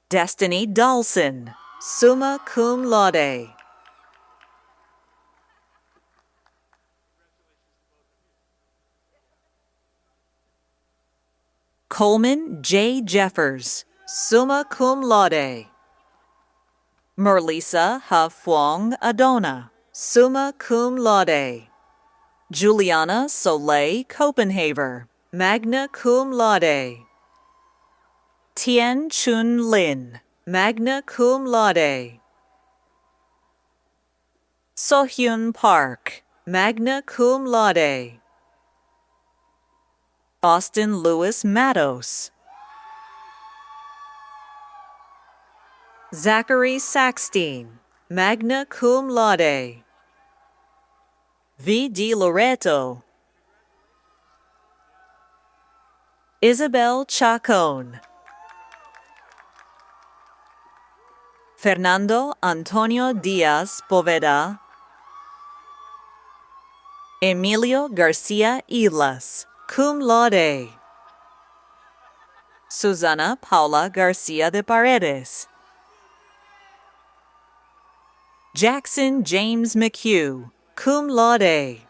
Destiny Dawson, summa cum laude. Coleman J. Jeffers, summa cum laude. Merlisa Ha-Fuong Adona, summa cum laude. Juliana Soleil Copenhaver, magna cum laude. Tien Chun Lin, magna cum laude. Sohyun Park, magna cum laude. Austin Lewis Matos. Zachary Sackstein, magna cum laude. V. D. Loreto. Isabel Chacon. Fernando Antonio Diaz Poveda. Emilio Garcia Islas, cum laude. Susana Paula Garcia de Paredes. Jackson James McHugh, cum laude.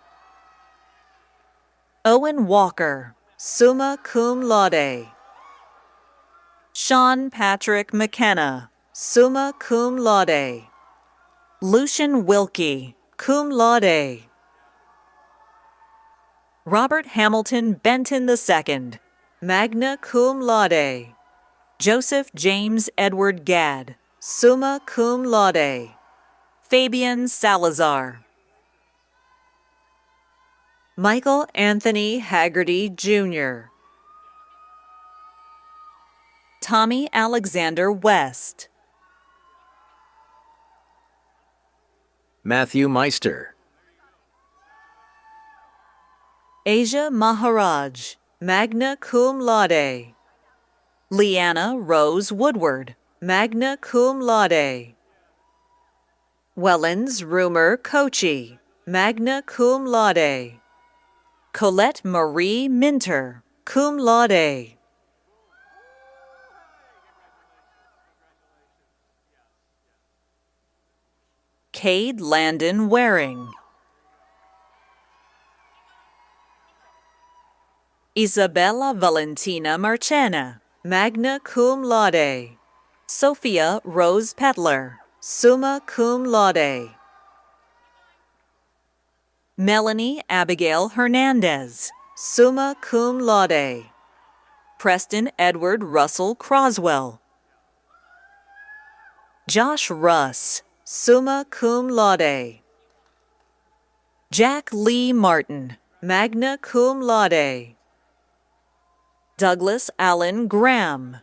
Owen Walker, summa cum laude. Sean Patrick McKenna, summa cum laude. Lucian Wilkie, cum laude. Robert Hamilton Benton II, magna cum laude. Joseph James Edward Gadd, summa cum laude. Fabian Salazar. Michael Anthony Haggerty, Jr. Tommy Alexander West. Matthew Meister. Asia Maharaj, magna cum laude. Leanna Rose Woodward, magna cum laude. Wellens Rumer Kochi, magna cum laude. Colette Marie Minter, cum laude. Cade Landon Waring. Isabella Valentina Marchena, magna cum laude. Sophia Rose Petler, summa cum laude. Melanie Abigail Hernandez, summa cum laude. Preston Edward Russell Croswell. Josh Russ, summa cum laude. Jack Lee Martin, magna cum laude. Douglas Allen Graham.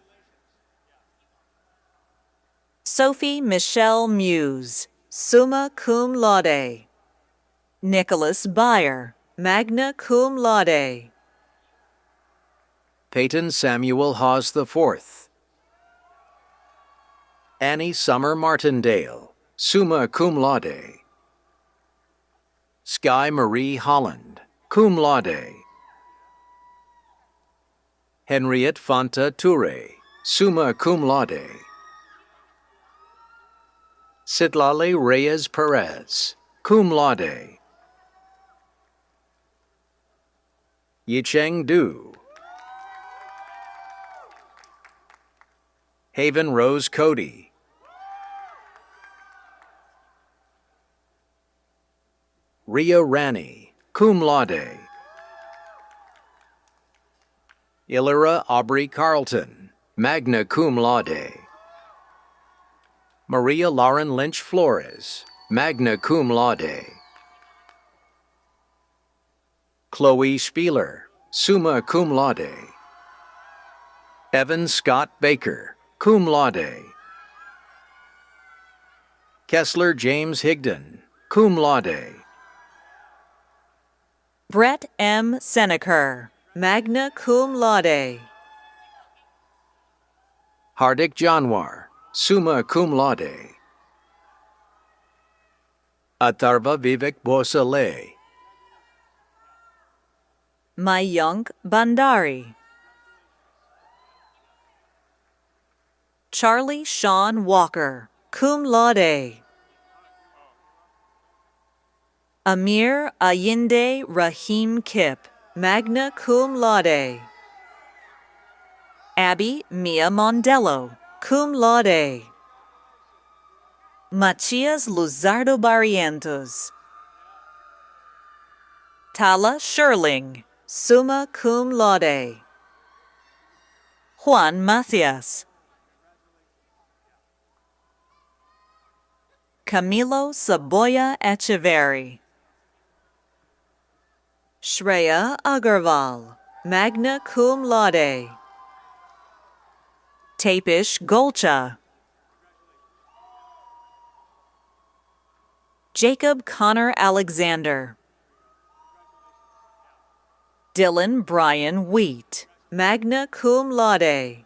Sophie Michelle Muse, summa cum laude. Nicholas Byer, magna cum laude. Peyton Samuel Hawes IV. Annie Summer Martindale, summa cum laude. Sky Marie Holland, cum laude. Henriette Fanta Toure, summa cum laude. Citlali Reyes Perez, cum laude. Yicheng Du. Haven Rose Cody. Ria Rani, cum laude. Illyra Aubrey Carlton, magna cum laude. Maria Lauren Lynch Flores, magna cum laude. Chloe Spieler, summa cum laude. Evan Scott Baker, cum laude. Kessler James Higdon, cum laude. Brett M. Seneker, magna cum laude. Hardik Janwar, summa cum laude. Atharva Vivek Bosale. Mayank Bandari. Charlie Sean Walker, cum laude. Amir Ayinde Rahim Kip, magna cum laude. Abby Mia Mondello, cum laude. Matias Luzardo Barrientos. Tala Sherling, summa cum laude. Juan Macias. Camilo Saboya Echeverry. Shreya Agarwal, magna cum laude. Tapish Golcha. Jacob Connor Alexander. Dylan Brian Wheat, magna cum laude.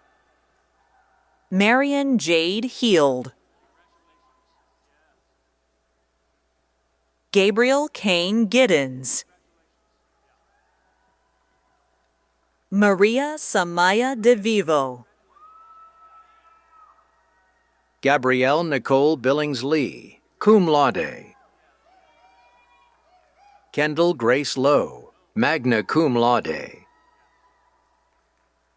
Marion Jade Heald. Gabriel Kane Giddens. Maria Samaya De Vivo. Gabrielle Nicole Billings Lee, cum laude. Kendall Grace Lowe, magna cum laude.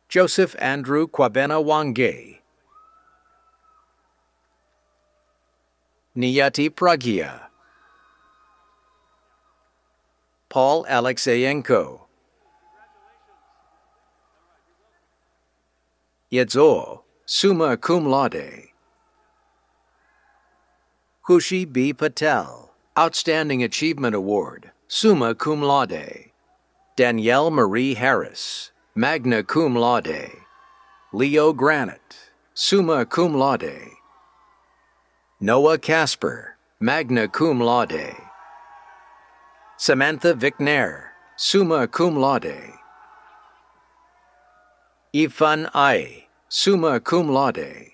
Joseph Andrew Kwabena Wange. Niyati Pragya. Paul Alexeyenko. Yedzo, summa cum laude. Khushi B. Patel, Outstanding Achievement Award, summa cum laude. Danielle Marie Harris, magna cum laude. Leo Granite, summa cum laude. Noah Casper, magna cum laude. Samantha Vicknair, summa cum laude. Yifan Ai, summa cum laude.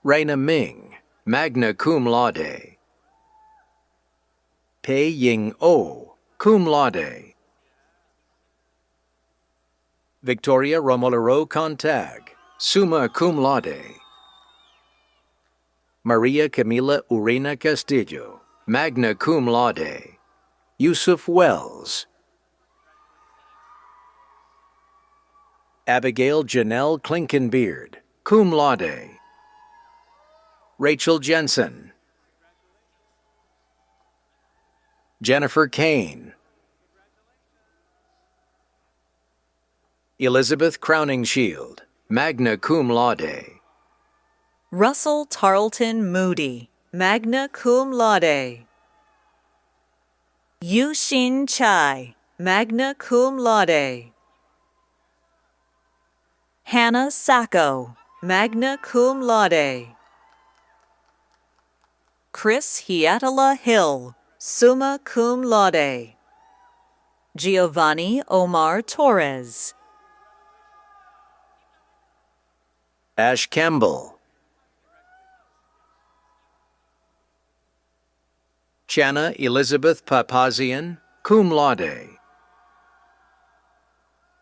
Raina Ming, magna cum laude. Pei Ying O, cum laude. Victoria Romolero Contag, summa cum laude. Maria Camila Urena Castillo, magna cum laude. Yusuf Wells. Abigail Janelle Klinkenbeard, cum laude. Rachel Jensen. Jennifer Kane. Elizabeth Crowningshield, magna cum laude. Russell Tarleton Moody, magna cum laude. Yu Xin Chai, magna cum laude. Hannah Sacco, magna cum laude. Chris Hiatala Hill, summa cum laude. Giovanni Omar Torres. Ash Campbell. Channa Elizabeth Papazian, cum laude.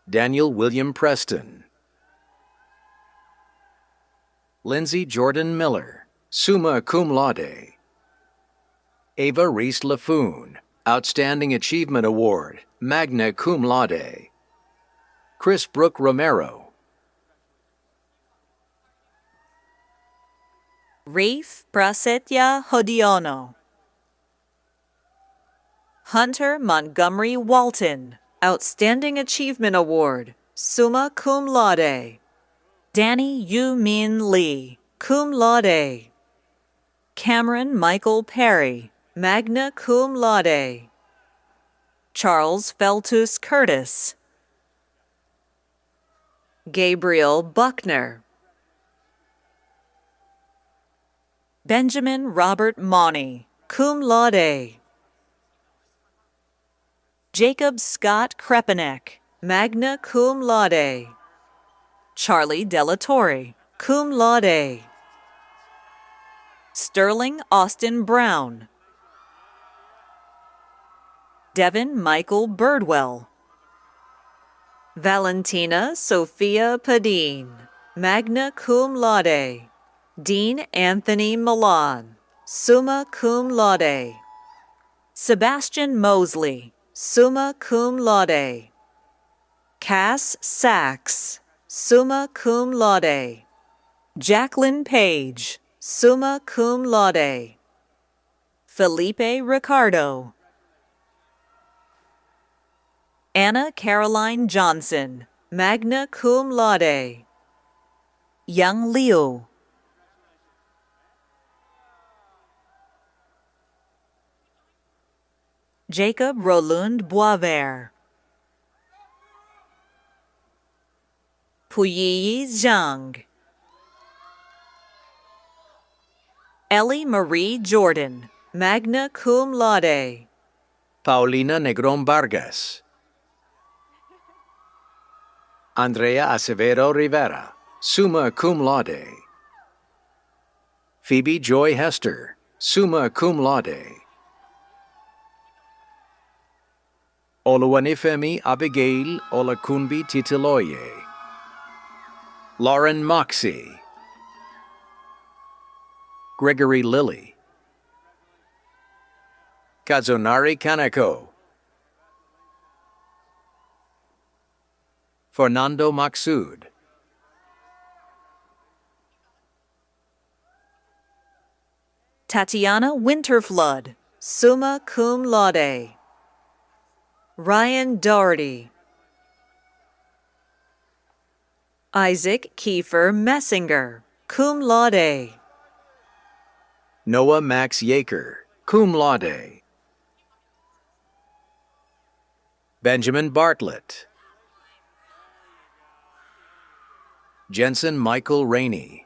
Daniel William Preston. Lindsay Jordan Miller, summa cum laude. Ava Reese Laffoon, Outstanding Achievement Award, magna cum laude. Chris Brooke Romero. Rafe Prasetya Hodiono. Hunter Montgomery Walton, Outstanding Achievement Award, summa cum laude. Danny Yu Min Lee, cum laude. Cameron Michael Perry, magna cum laude. Charles Feltus Curtis. Gabriel Buckner. Benjamin Robert Money, cum laude. Jacob Scott Krepenek, magna cum laude. Charlie Delatorre, cum laude. Sterling Austin Brown. Devin Michael Birdwell. Valentina Sophia Padine, magna cum laude. Dean Anthony Milan, summa cum laude. Sebastian Mosley, summa cum laude. Cass Sachs, summa cum laude. Jacqueline Page, summa cum laude. Felipe Ricardo. Anna Caroline Johnson, magna cum laude. Young Liu. Jacob Rolund Boisvert. Puyi Zhang. Ellie Marie Jordan, magna cum laude. Paulina Negron Vargas. Andrea Acevedo Rivera, summa cum laude. Phoebe Joy Hester, summa cum laude. Oluwanifemi Abigail Olakunbi Titiloye. Lauren Moxie. Gregory Lilly. Kazunari Kaneko. Fernando Maksud. Tatiana Winterflood, summa cum laude. Ryan Doherty. Isaac Kiefer Messinger, cum laude. Noah Max Yaker, cum laude. Benjamin Bartlett. Jensen Michael Rainey.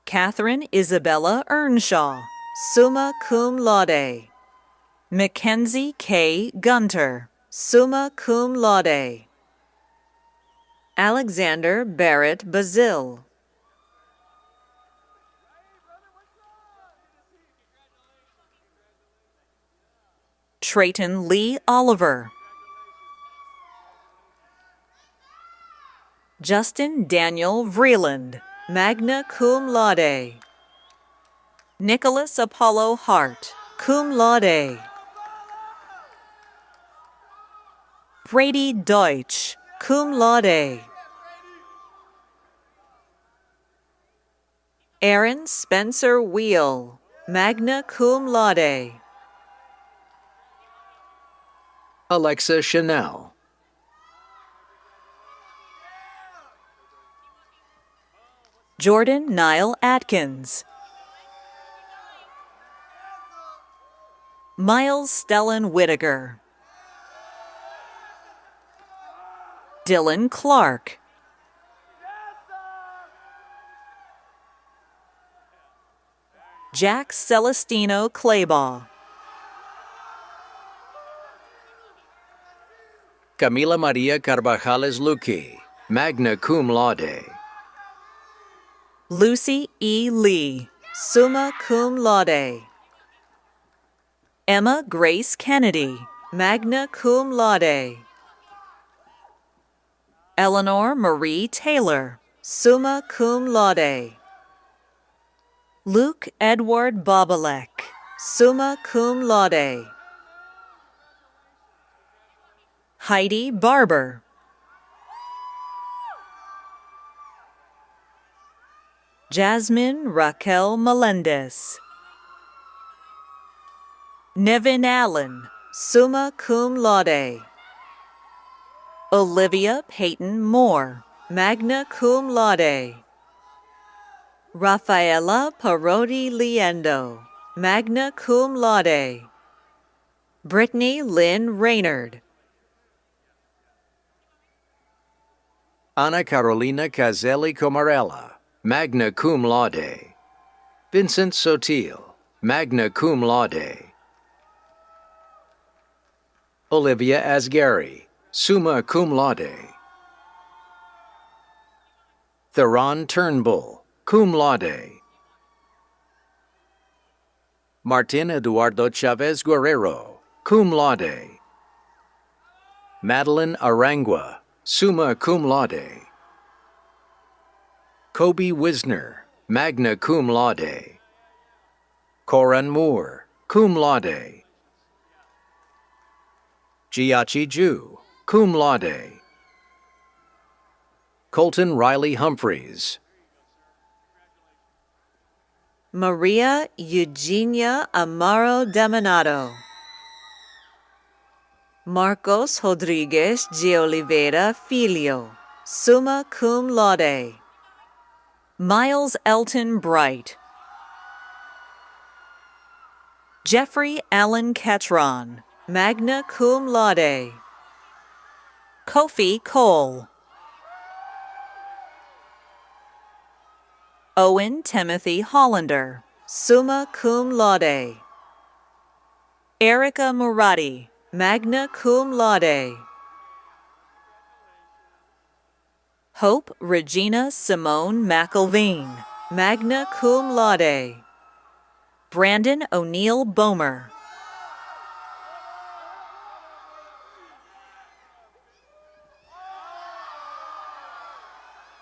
Catherine Isabella Earnshaw, summa cum laude. Mackenzie K. Gunter, summa cum laude. Alexander Barrett Bazil. Trayton Lee Oliver. Justin Daniel Vreeland, magna cum laude. Nicholas Apollo Hart, cum laude. Brady Deutsch, cum laude. Aaron Spencer Wheel, magna cum laude. Alexa Chanel. Jordan Nile Atkins. Miles Stellan Whittaker. Dylan Clark. Jack Celestino Claybaugh. Camila Maria Carvajales Luque, magna cum laude. Lucy E. Lee, summa cum laude. Emma Grace Kennedy, magna cum laude. Eleanor Marie Taylor, summa cum laude. Luke Edward Bobalek, summa cum laude. Heidi Barber. Jasmine Raquel Melendez. Nevin Allen, summa cum laude. Olivia Peyton Moore, magna cum laude. Rafaela Parodi Liendo, magna cum laude. Brittany Lynn Raynard. Ana Carolina Caselli Comarella, magna cum laude. Vincent Sotil, magna cum laude. Olivia Asgari, summa cum laude. Theron Turnbull, cum laude. Martin Eduardo Chavez Guerrero, cum laude. Madeline Arangua, summa cum laude. Kobe Wisner, magna cum laude. Coran Moore, cum laude. Jiachi Ju, cum laude. Colton Riley Humphreys. Maria Eugenia Amaro Daminato. Marcos Rodriguez de Oliveira Filho, summa cum laude. Miles Elton Bright. Jeffrey Allen Ketron, magna cum laude. Kofi Cole. Owen Timothy Hollander, summa cum laude. Erica Murati, magna cum laude. Hope Regina Simone McElveen, magna cum laude. Brandon O'Neill Bomer.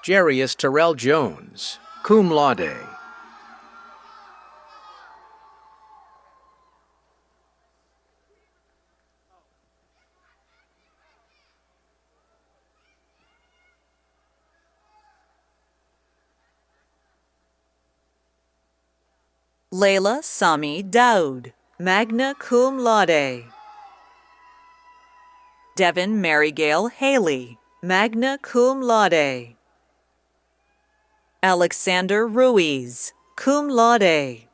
Jarius Terrell Jones, cum laude. Layla Sami Daoud, magna cum laude. Devin Marygale Haley, magna cum laude. Alexander Ruiz, cum laude.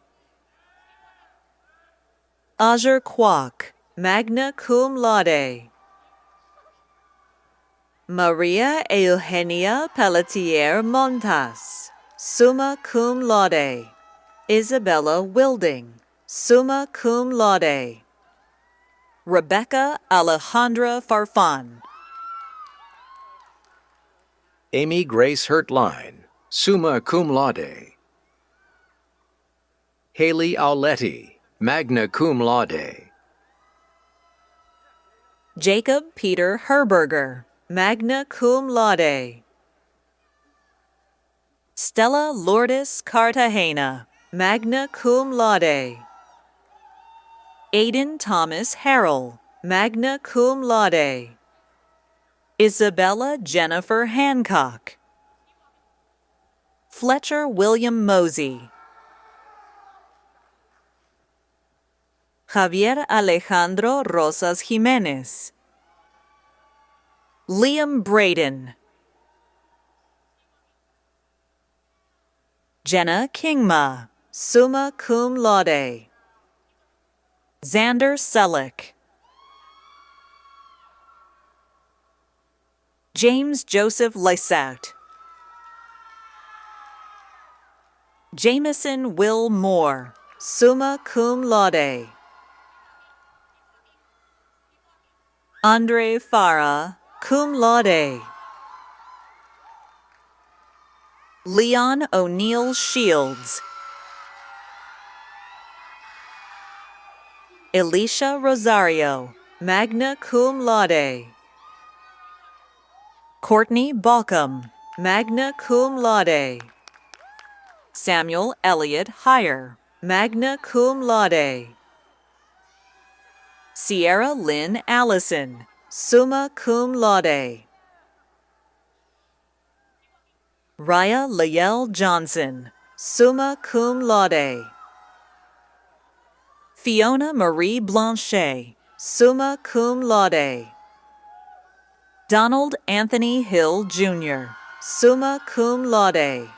Ajer Kwok, magna cum laude. Maria Eugenia Pelletier Montas, summa cum laude. Isabella Wilding, summa cum laude. Rebecca Alejandra Farfan. Amy Grace Hertline, summa cum laude. Haley Auletti, magna cum laude. Jacob Peter Herberger, magna cum laude. Stella Lourdes Cartagena, magna cum laude. Aiden Thomas Harrell, magna cum laude. Isabella Jennifer Hancock. Fletcher William Mosey. Javier Alejandro Rosas Jimenez. Liam Braden. Jenna Kingma, summa cum laude. Xander Selleck. James Joseph Lysaut. Jameson Will Moore, summa cum laude. Andre Farah, cum laude. Leon O'Neill Shields. Elisha Rosario, magna cum laude. Courtney Balcom, magna cum laude. Samuel Elliott Heyer, magna cum laude. Sierra Lynn Allison, summa cum laude. Raya Lael Johnson, summa cum laude. Fiona Marie Blanchet, summa cum laude. Donald Anthony Hill, Jr., summa cum laude.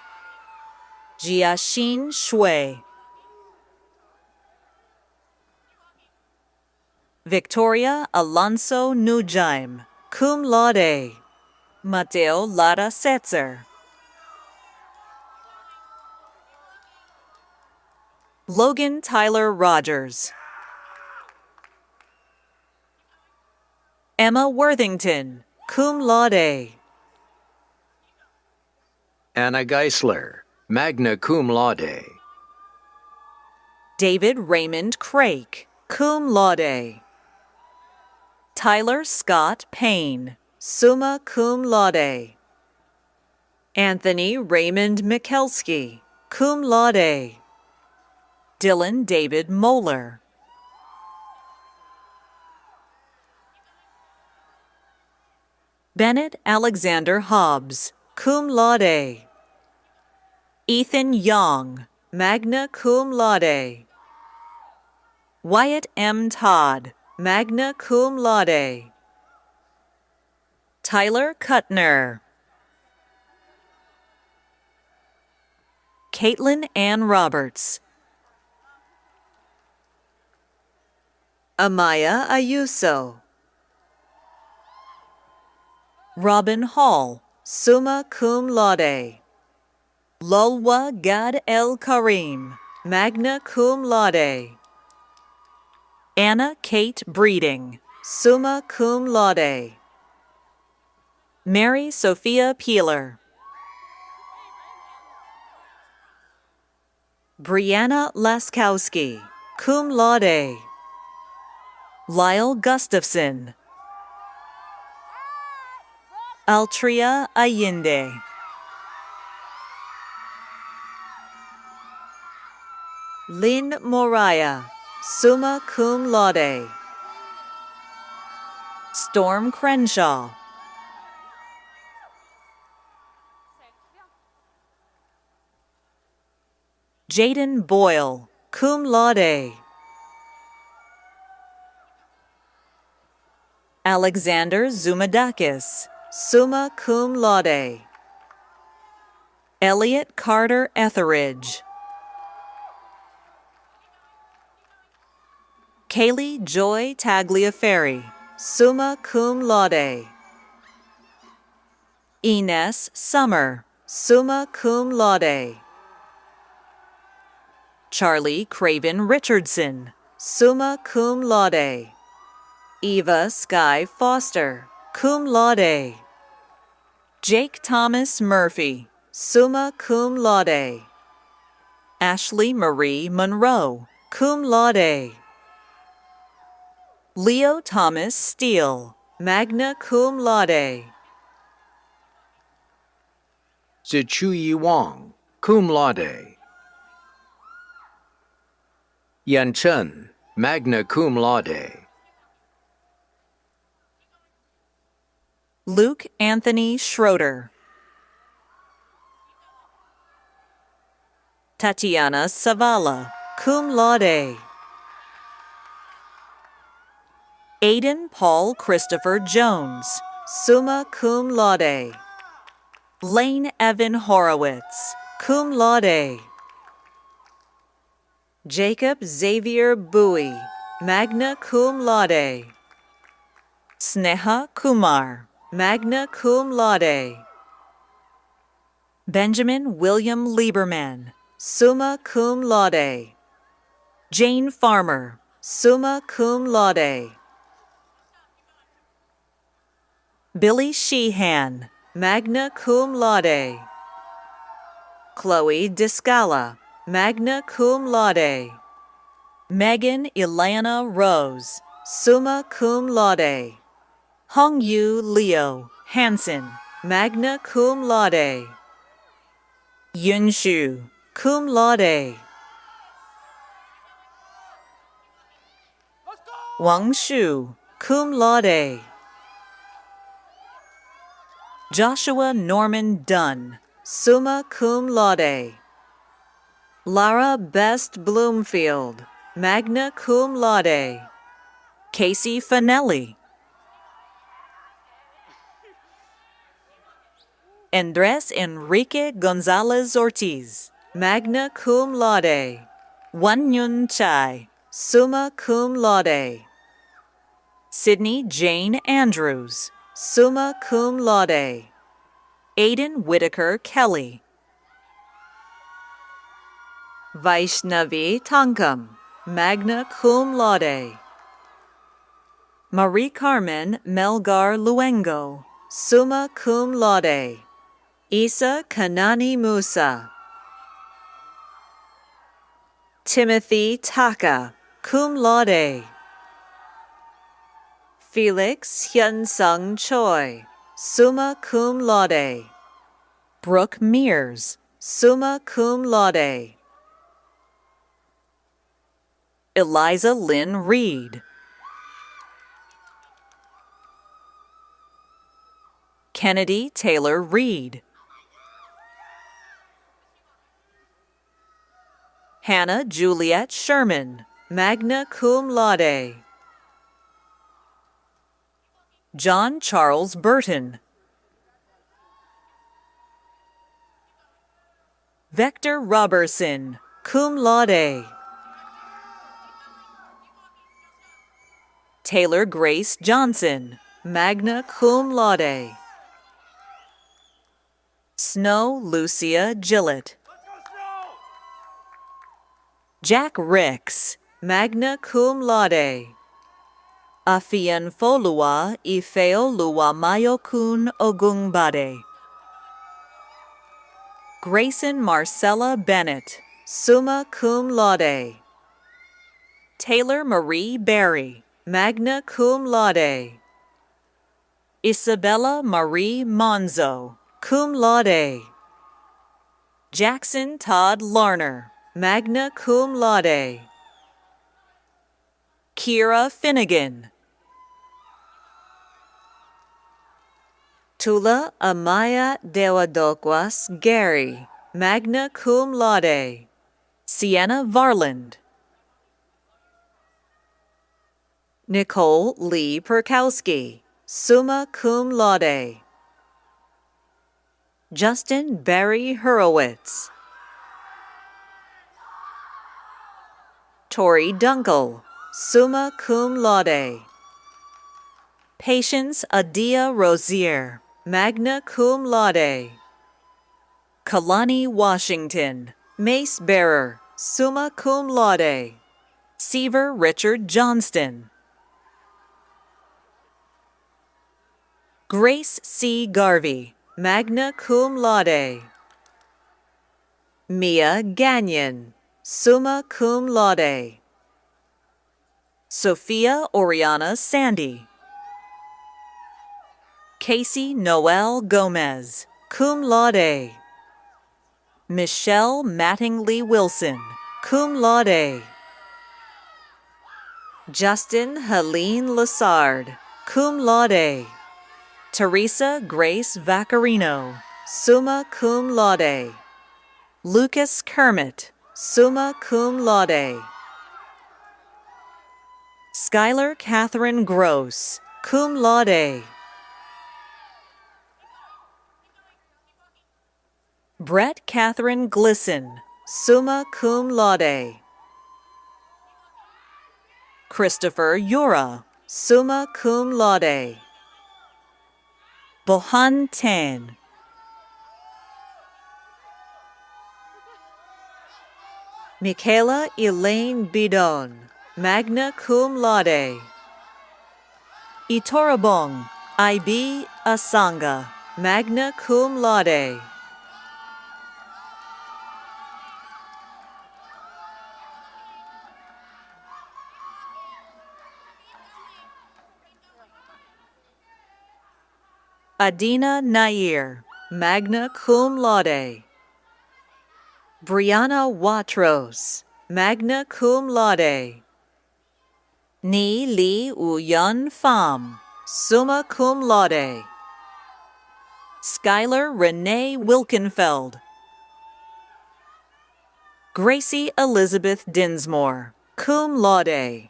Jiaxin Shui. Victoria Alonso Nujaim, cum laude. Mateo Lara Setzer. Logan Tyler Rogers. Emma Worthington, cum laude. Anna Geisler, magna cum laude. David Raymond Crake, cum laude. Tyler Scott Payne, summa cum laude. Anthony Raymond Mikelski, cum laude. Dylan David Moeller. Bennett Alexander Hobbs, cum laude. Ethan Young, magna cum laude. Wyatt M. Todd, magna cum laude. Tyler Kuttner. Caitlin Ann Roberts. Amaya Ayuso. Robin Hall, summa cum laude. Lulwa Gad El Karim, magna cum laude. Anna Kate Breeding, summa cum laude. Mary Sophia Peeler. Brianna Laskowski, cum laude. Lyle Gustafson. Altria Allende. Lynn Moriah, summa cum laude. Storm Crenshaw. Jaden Boyle, cum laude. Alexander Zumadakis, summa cum laude. Elliot Carter Etheridge. Kaylee Joy Tagliaferri, summa cum laude. Ines Summer, summa cum laude. Charlie Craven Richardson, summa cum laude. Eva Sky Foster, cum laude. Jake Thomas Murphy, summa cum laude. Ashley Marie Monroe, cum laude. Leo Thomas Steele, magna cum laude. Zichuyi Wang, cum laude. Yan Chen, magna cum laude. Luke Anthony Schroeder. Tatiana Savala, cum laude. Aidan Paul Christopher Jones, summa cum laude. Lane Evan Horowitz, cum laude. Jacob Xavier Bowie, magna cum laude. Sneha Kumar, magna cum laude. Benjamin William Lieberman, summa cum laude. Jane Farmer, summa cum laude. Billy Sheehan, magna cum laude. Chloe Discala, magna cum laude. Megan Ilana Rose, summa cum laude. Hongyu Leo Hansen, magna cum laude. Yun Shu, cum laude. Wang Shu, cum laude. Joshua Norman Dunn, summa cum laude. Lara Best Bloomfield, magna cum laude. Casey Fanelli. Andres Enrique Gonzalez Ortiz, magna cum laude. Wan Yun Chai, summa cum laude. Sydney Jane Andrews, summa cum laude. Aidan Whitaker Kelly. Vaishnavi Tankam, magna cum laude. Marie Carmen Melgar Luengo, summa cum laude. Isa Kanani Musa. Timothy Taka, cum laude. Felix Hyun-sung Choi, summa cum laude. Brooke Mears, summa cum laude. Eliza Lynn Reed. Kennedy Taylor Reed. Hannah Juliet Sherman, magna cum laude. John Charles Burton. Vector Robertson, cum laude. Taylor Grace Johnson, magna cum laude. Snow Lucia Gillett. Jack Ricks, magna cum laude. Afian Folua Ifeo Lua Mayokun Ogungbade. Grayson Marcella Bennett, summa cum laude. Taylor Marie Berry, magna cum laude. Isabella Marie Monzo, cum laude. Jackson Todd Larner, magna cum laude. Kira Finnegan. Tula Amaya Dewadokwas Gary, magna cum laude. Sienna Varland. Nicole Lee Perkowski, summa cum laude. Justin Barry Hurowitz. Tori Dunkel, summa cum laude. Patience Adia Rosier, magna cum laude. Kalani Washington, mace bearer, summa cum laude. Seaver Richard Johnston. Grace C. Garvey, magna cum laude. Mia Gagnon, summa cum laude. Sophia Oriana Sandy. Casey Noel Gomez, cum laude. Michelle Mattingly Wilson, cum laude. Justin Helene Lassard, cum laude. Teresa Grace Vaccarino, summa cum laude. Lucas Kermit, summa cum laude. Skylar Catherine Gross, cum laude. Brett Catherine Glisson, summa cum laude. Christopher Yura, summa cum laude. Bohan Tan. Michaela Elaine Bidon, magna cum laude. Itorabong IB Asanga, magna cum laude. Adina Nair, magna cum laude. Brianna Watros, magna cum laude. Ni Li Uyun Pham, summa cum laude. Skylar Renee Wilkenfeld. Gracie Elizabeth Dinsmore, cum laude.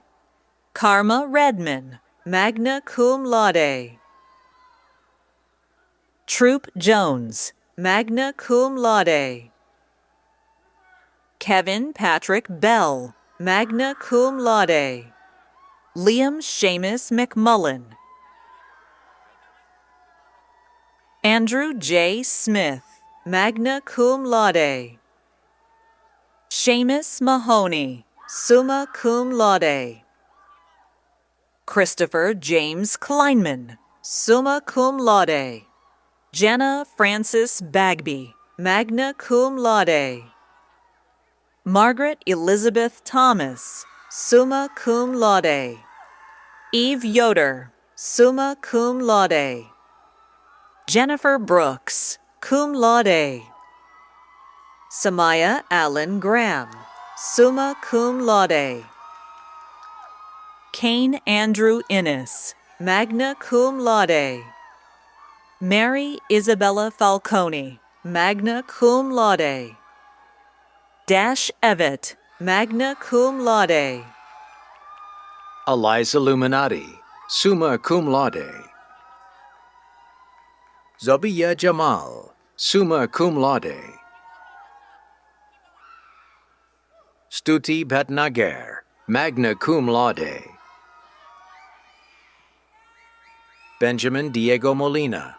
Karma Redman, magna cum laude. Troop Jones, magna cum laude. Kevin Patrick Bell, magna cum laude. Liam Seamus McMullen. Andrew J. Smith, magna cum laude. Seamus Mahoney, summa cum laude. Christopher James Kleinman, summa cum laude. Jenna Frances Bagby, magna cum laude. Margaret Elizabeth Thomas, summa cum laude. Eve Yoder, summa cum laude. Jennifer Brooks, cum laude. Samaya Allen Graham, summa cum laude. Kane Andrew Innes, magna cum laude. Mary Isabella Falcone, magna cum laude. Dash Evett, magna cum laude. Eliza Illuminati, summa cum laude. Zabiya Jamal, summa cum laude. Stuti Bhatnagar, magna cum laude. Benjamin Diego Molina.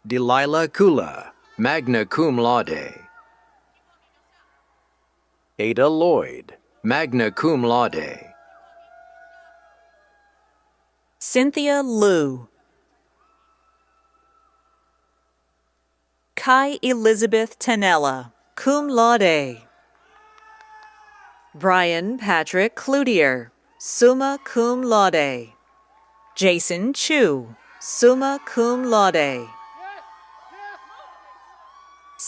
Delilah Kula, magna cum laude. Ada Lloyd, magna cum laude. Cynthia Liu. Kai Elizabeth Tanella, cum laude. Brian Patrick Cloutier, summa cum laude. Jason Chu, summa cum laude.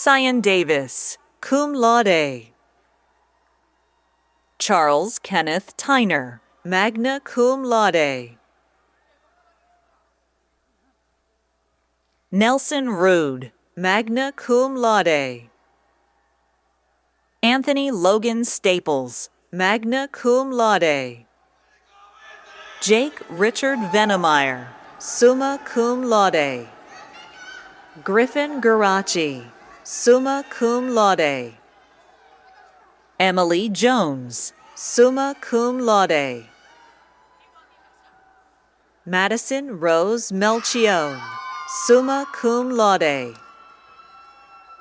Cyan Davis, cum laude. Charles Kenneth Tyner, magna cum laude. Nelson Rude, magna cum laude. Anthony Logan Staples, magna cum laude. Jake Richard Venemeyer, summa cum laude. Griffin Garachi, summa cum laude. Emily Jones, summa cum laude. Madison Rose Melchione, summa cum laude.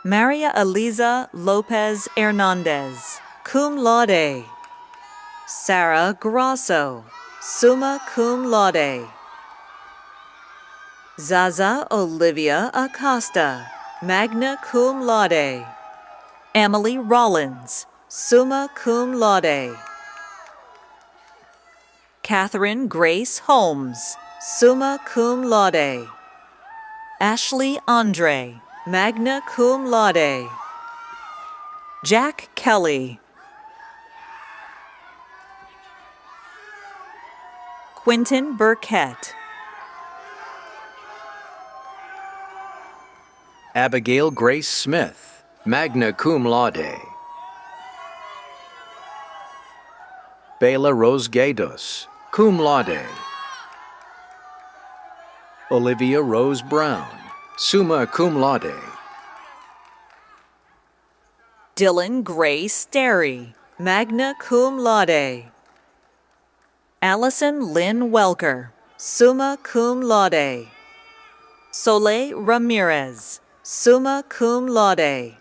Maria Eliza Lopez Hernandez, cum laude. Sarah Grasso, summa cum laude. Zaza Olivia Acosta, magna cum laude. Emily Rollins, summa cum laude. Catherine Grace Holmes, summa cum laude. Ashley Andre, magna cum laude. Jack Kelly. Quentin Burkett. Abigail Grace Smith, magna cum laude. Bela Rose Gados, cum laude. Olivia Rose Brown, summa cum laude. Dylan Gray Sterry, magna cum laude. Allison Lynn Welker, summa cum laude. Soleil Ramirez, summa cum laude.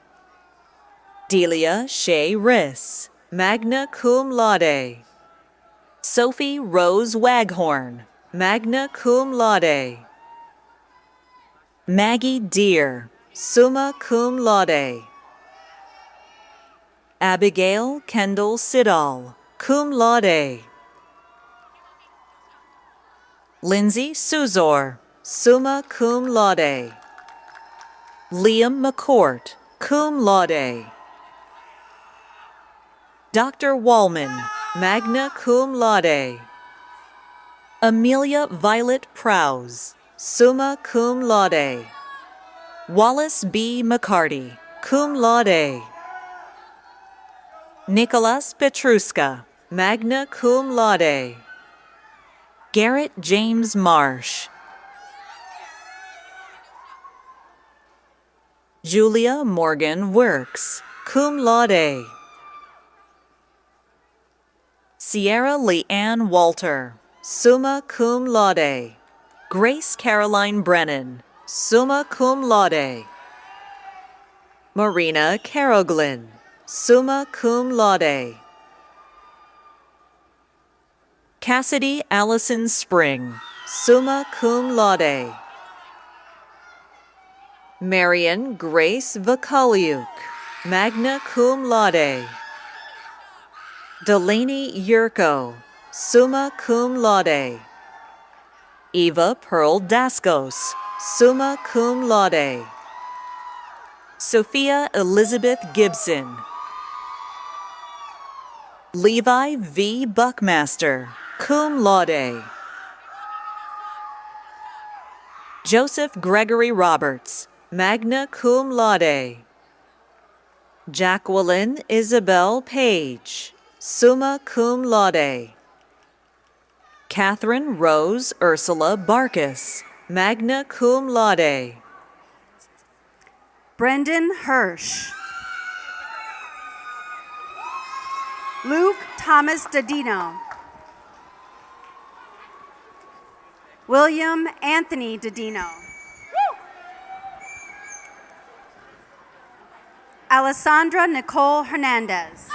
Delia Shea Riss, magna cum laude. Sophie Rose Waghorn, magna cum laude. Maggie Deere, summa cum laude. Abigail Kendall Siddall, cum laude. Lindsay Suzor, summa cum laude. Liam McCourt, cum laude. Dr. Wallman, magna cum laude. Amelia Violet Prowse, summa cum laude. Wallace B. McCarty, cum laude. Nicholas Petruska, magna cum laude. Garrett James Marsh. Julia Morgan Works, cum laude. Sierra Leanne Walter, summa cum laude. Grace Caroline Brennan, summa cum laude. Marina Caroglin, summa cum laude. Cassidy Allison Spring, summa cum laude. Marion Grace Vakaliuk, magna cum laude. Delaney Yurko, summa cum laude. Eva Pearl Daskos, summa cum laude. Sophia Elizabeth Gibson. Levi V. Buckmaster, cum laude. Joseph Gregory Roberts, magna cum laude. Jacqueline Isabel Page, summa cum laude. Catherine Rose Ursula Barkis, magna cum laude. Brendan Hirsch. Luke Thomas Dodino. William Anthony Dodino. Alessandra Nicole Hernandez.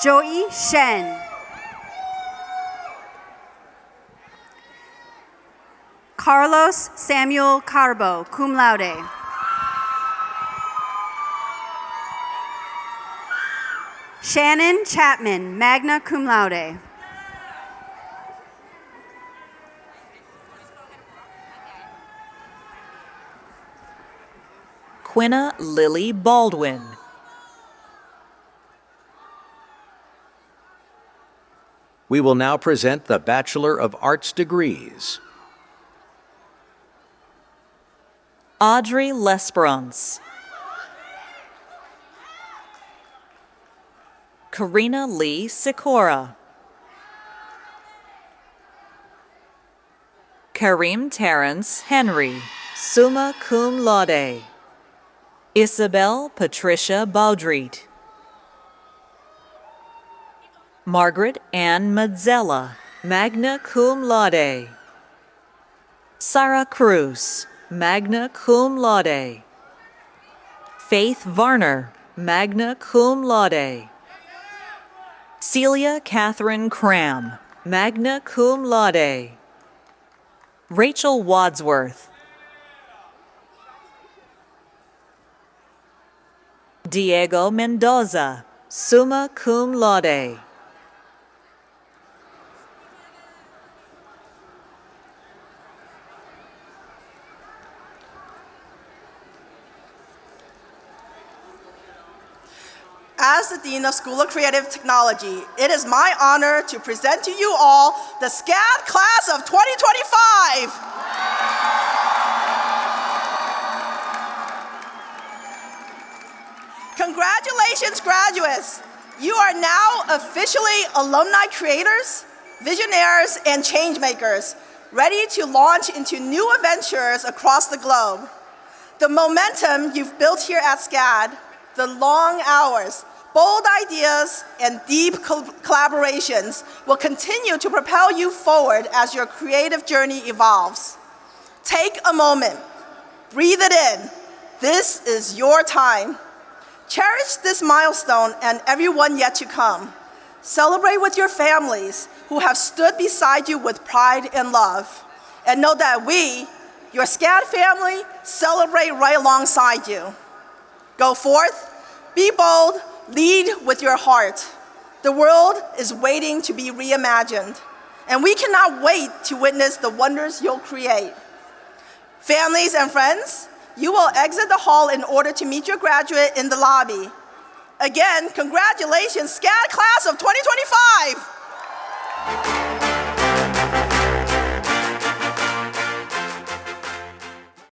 Joey Shen. Carlos Samuel Carbo, cum laude. Shannon Chapman, magna cum laude. Quinna Lily Baldwin. We will now present the Bachelor of Arts degrees. Audrey Lesperance. Karina Lee Sikora. Kareem Terrence Henry, summa cum laude. Isabel Patricia Baudrit. Margaret Ann Mazzella, magna cum laude. Sarah Cruz, magna cum laude. Faith Varner, magna cum laude. Celia Catherine Cram, magna cum laude. Rachel Wadsworth. Diego Mendoza, summa cum laude. As the Dean of School of Creative Technology, it is my honor to present to you all the SCAD Class of 2025. Congratulations, graduates. You are now officially alumni creators, visionaries, and change makers, ready to launch into new adventures across the globe. The momentum you've built here at SCAD, the long hours, bold ideas, and deep collaborations will continue to propel you forward as your creative journey evolves. Take a moment, breathe it in. This is your time. Cherish this milestone and everyone yet to come. Celebrate with your families who have stood beside you with pride and love. And know that we, your SCAD family, celebrate right alongside you. Go forth, be bold, lead with your heart. The world is waiting to be reimagined, and we cannot wait to witness the wonders you'll create. Families and friends, you will exit the hall in order to meet your graduate in the lobby. Again, congratulations, SCAD Class of 2025!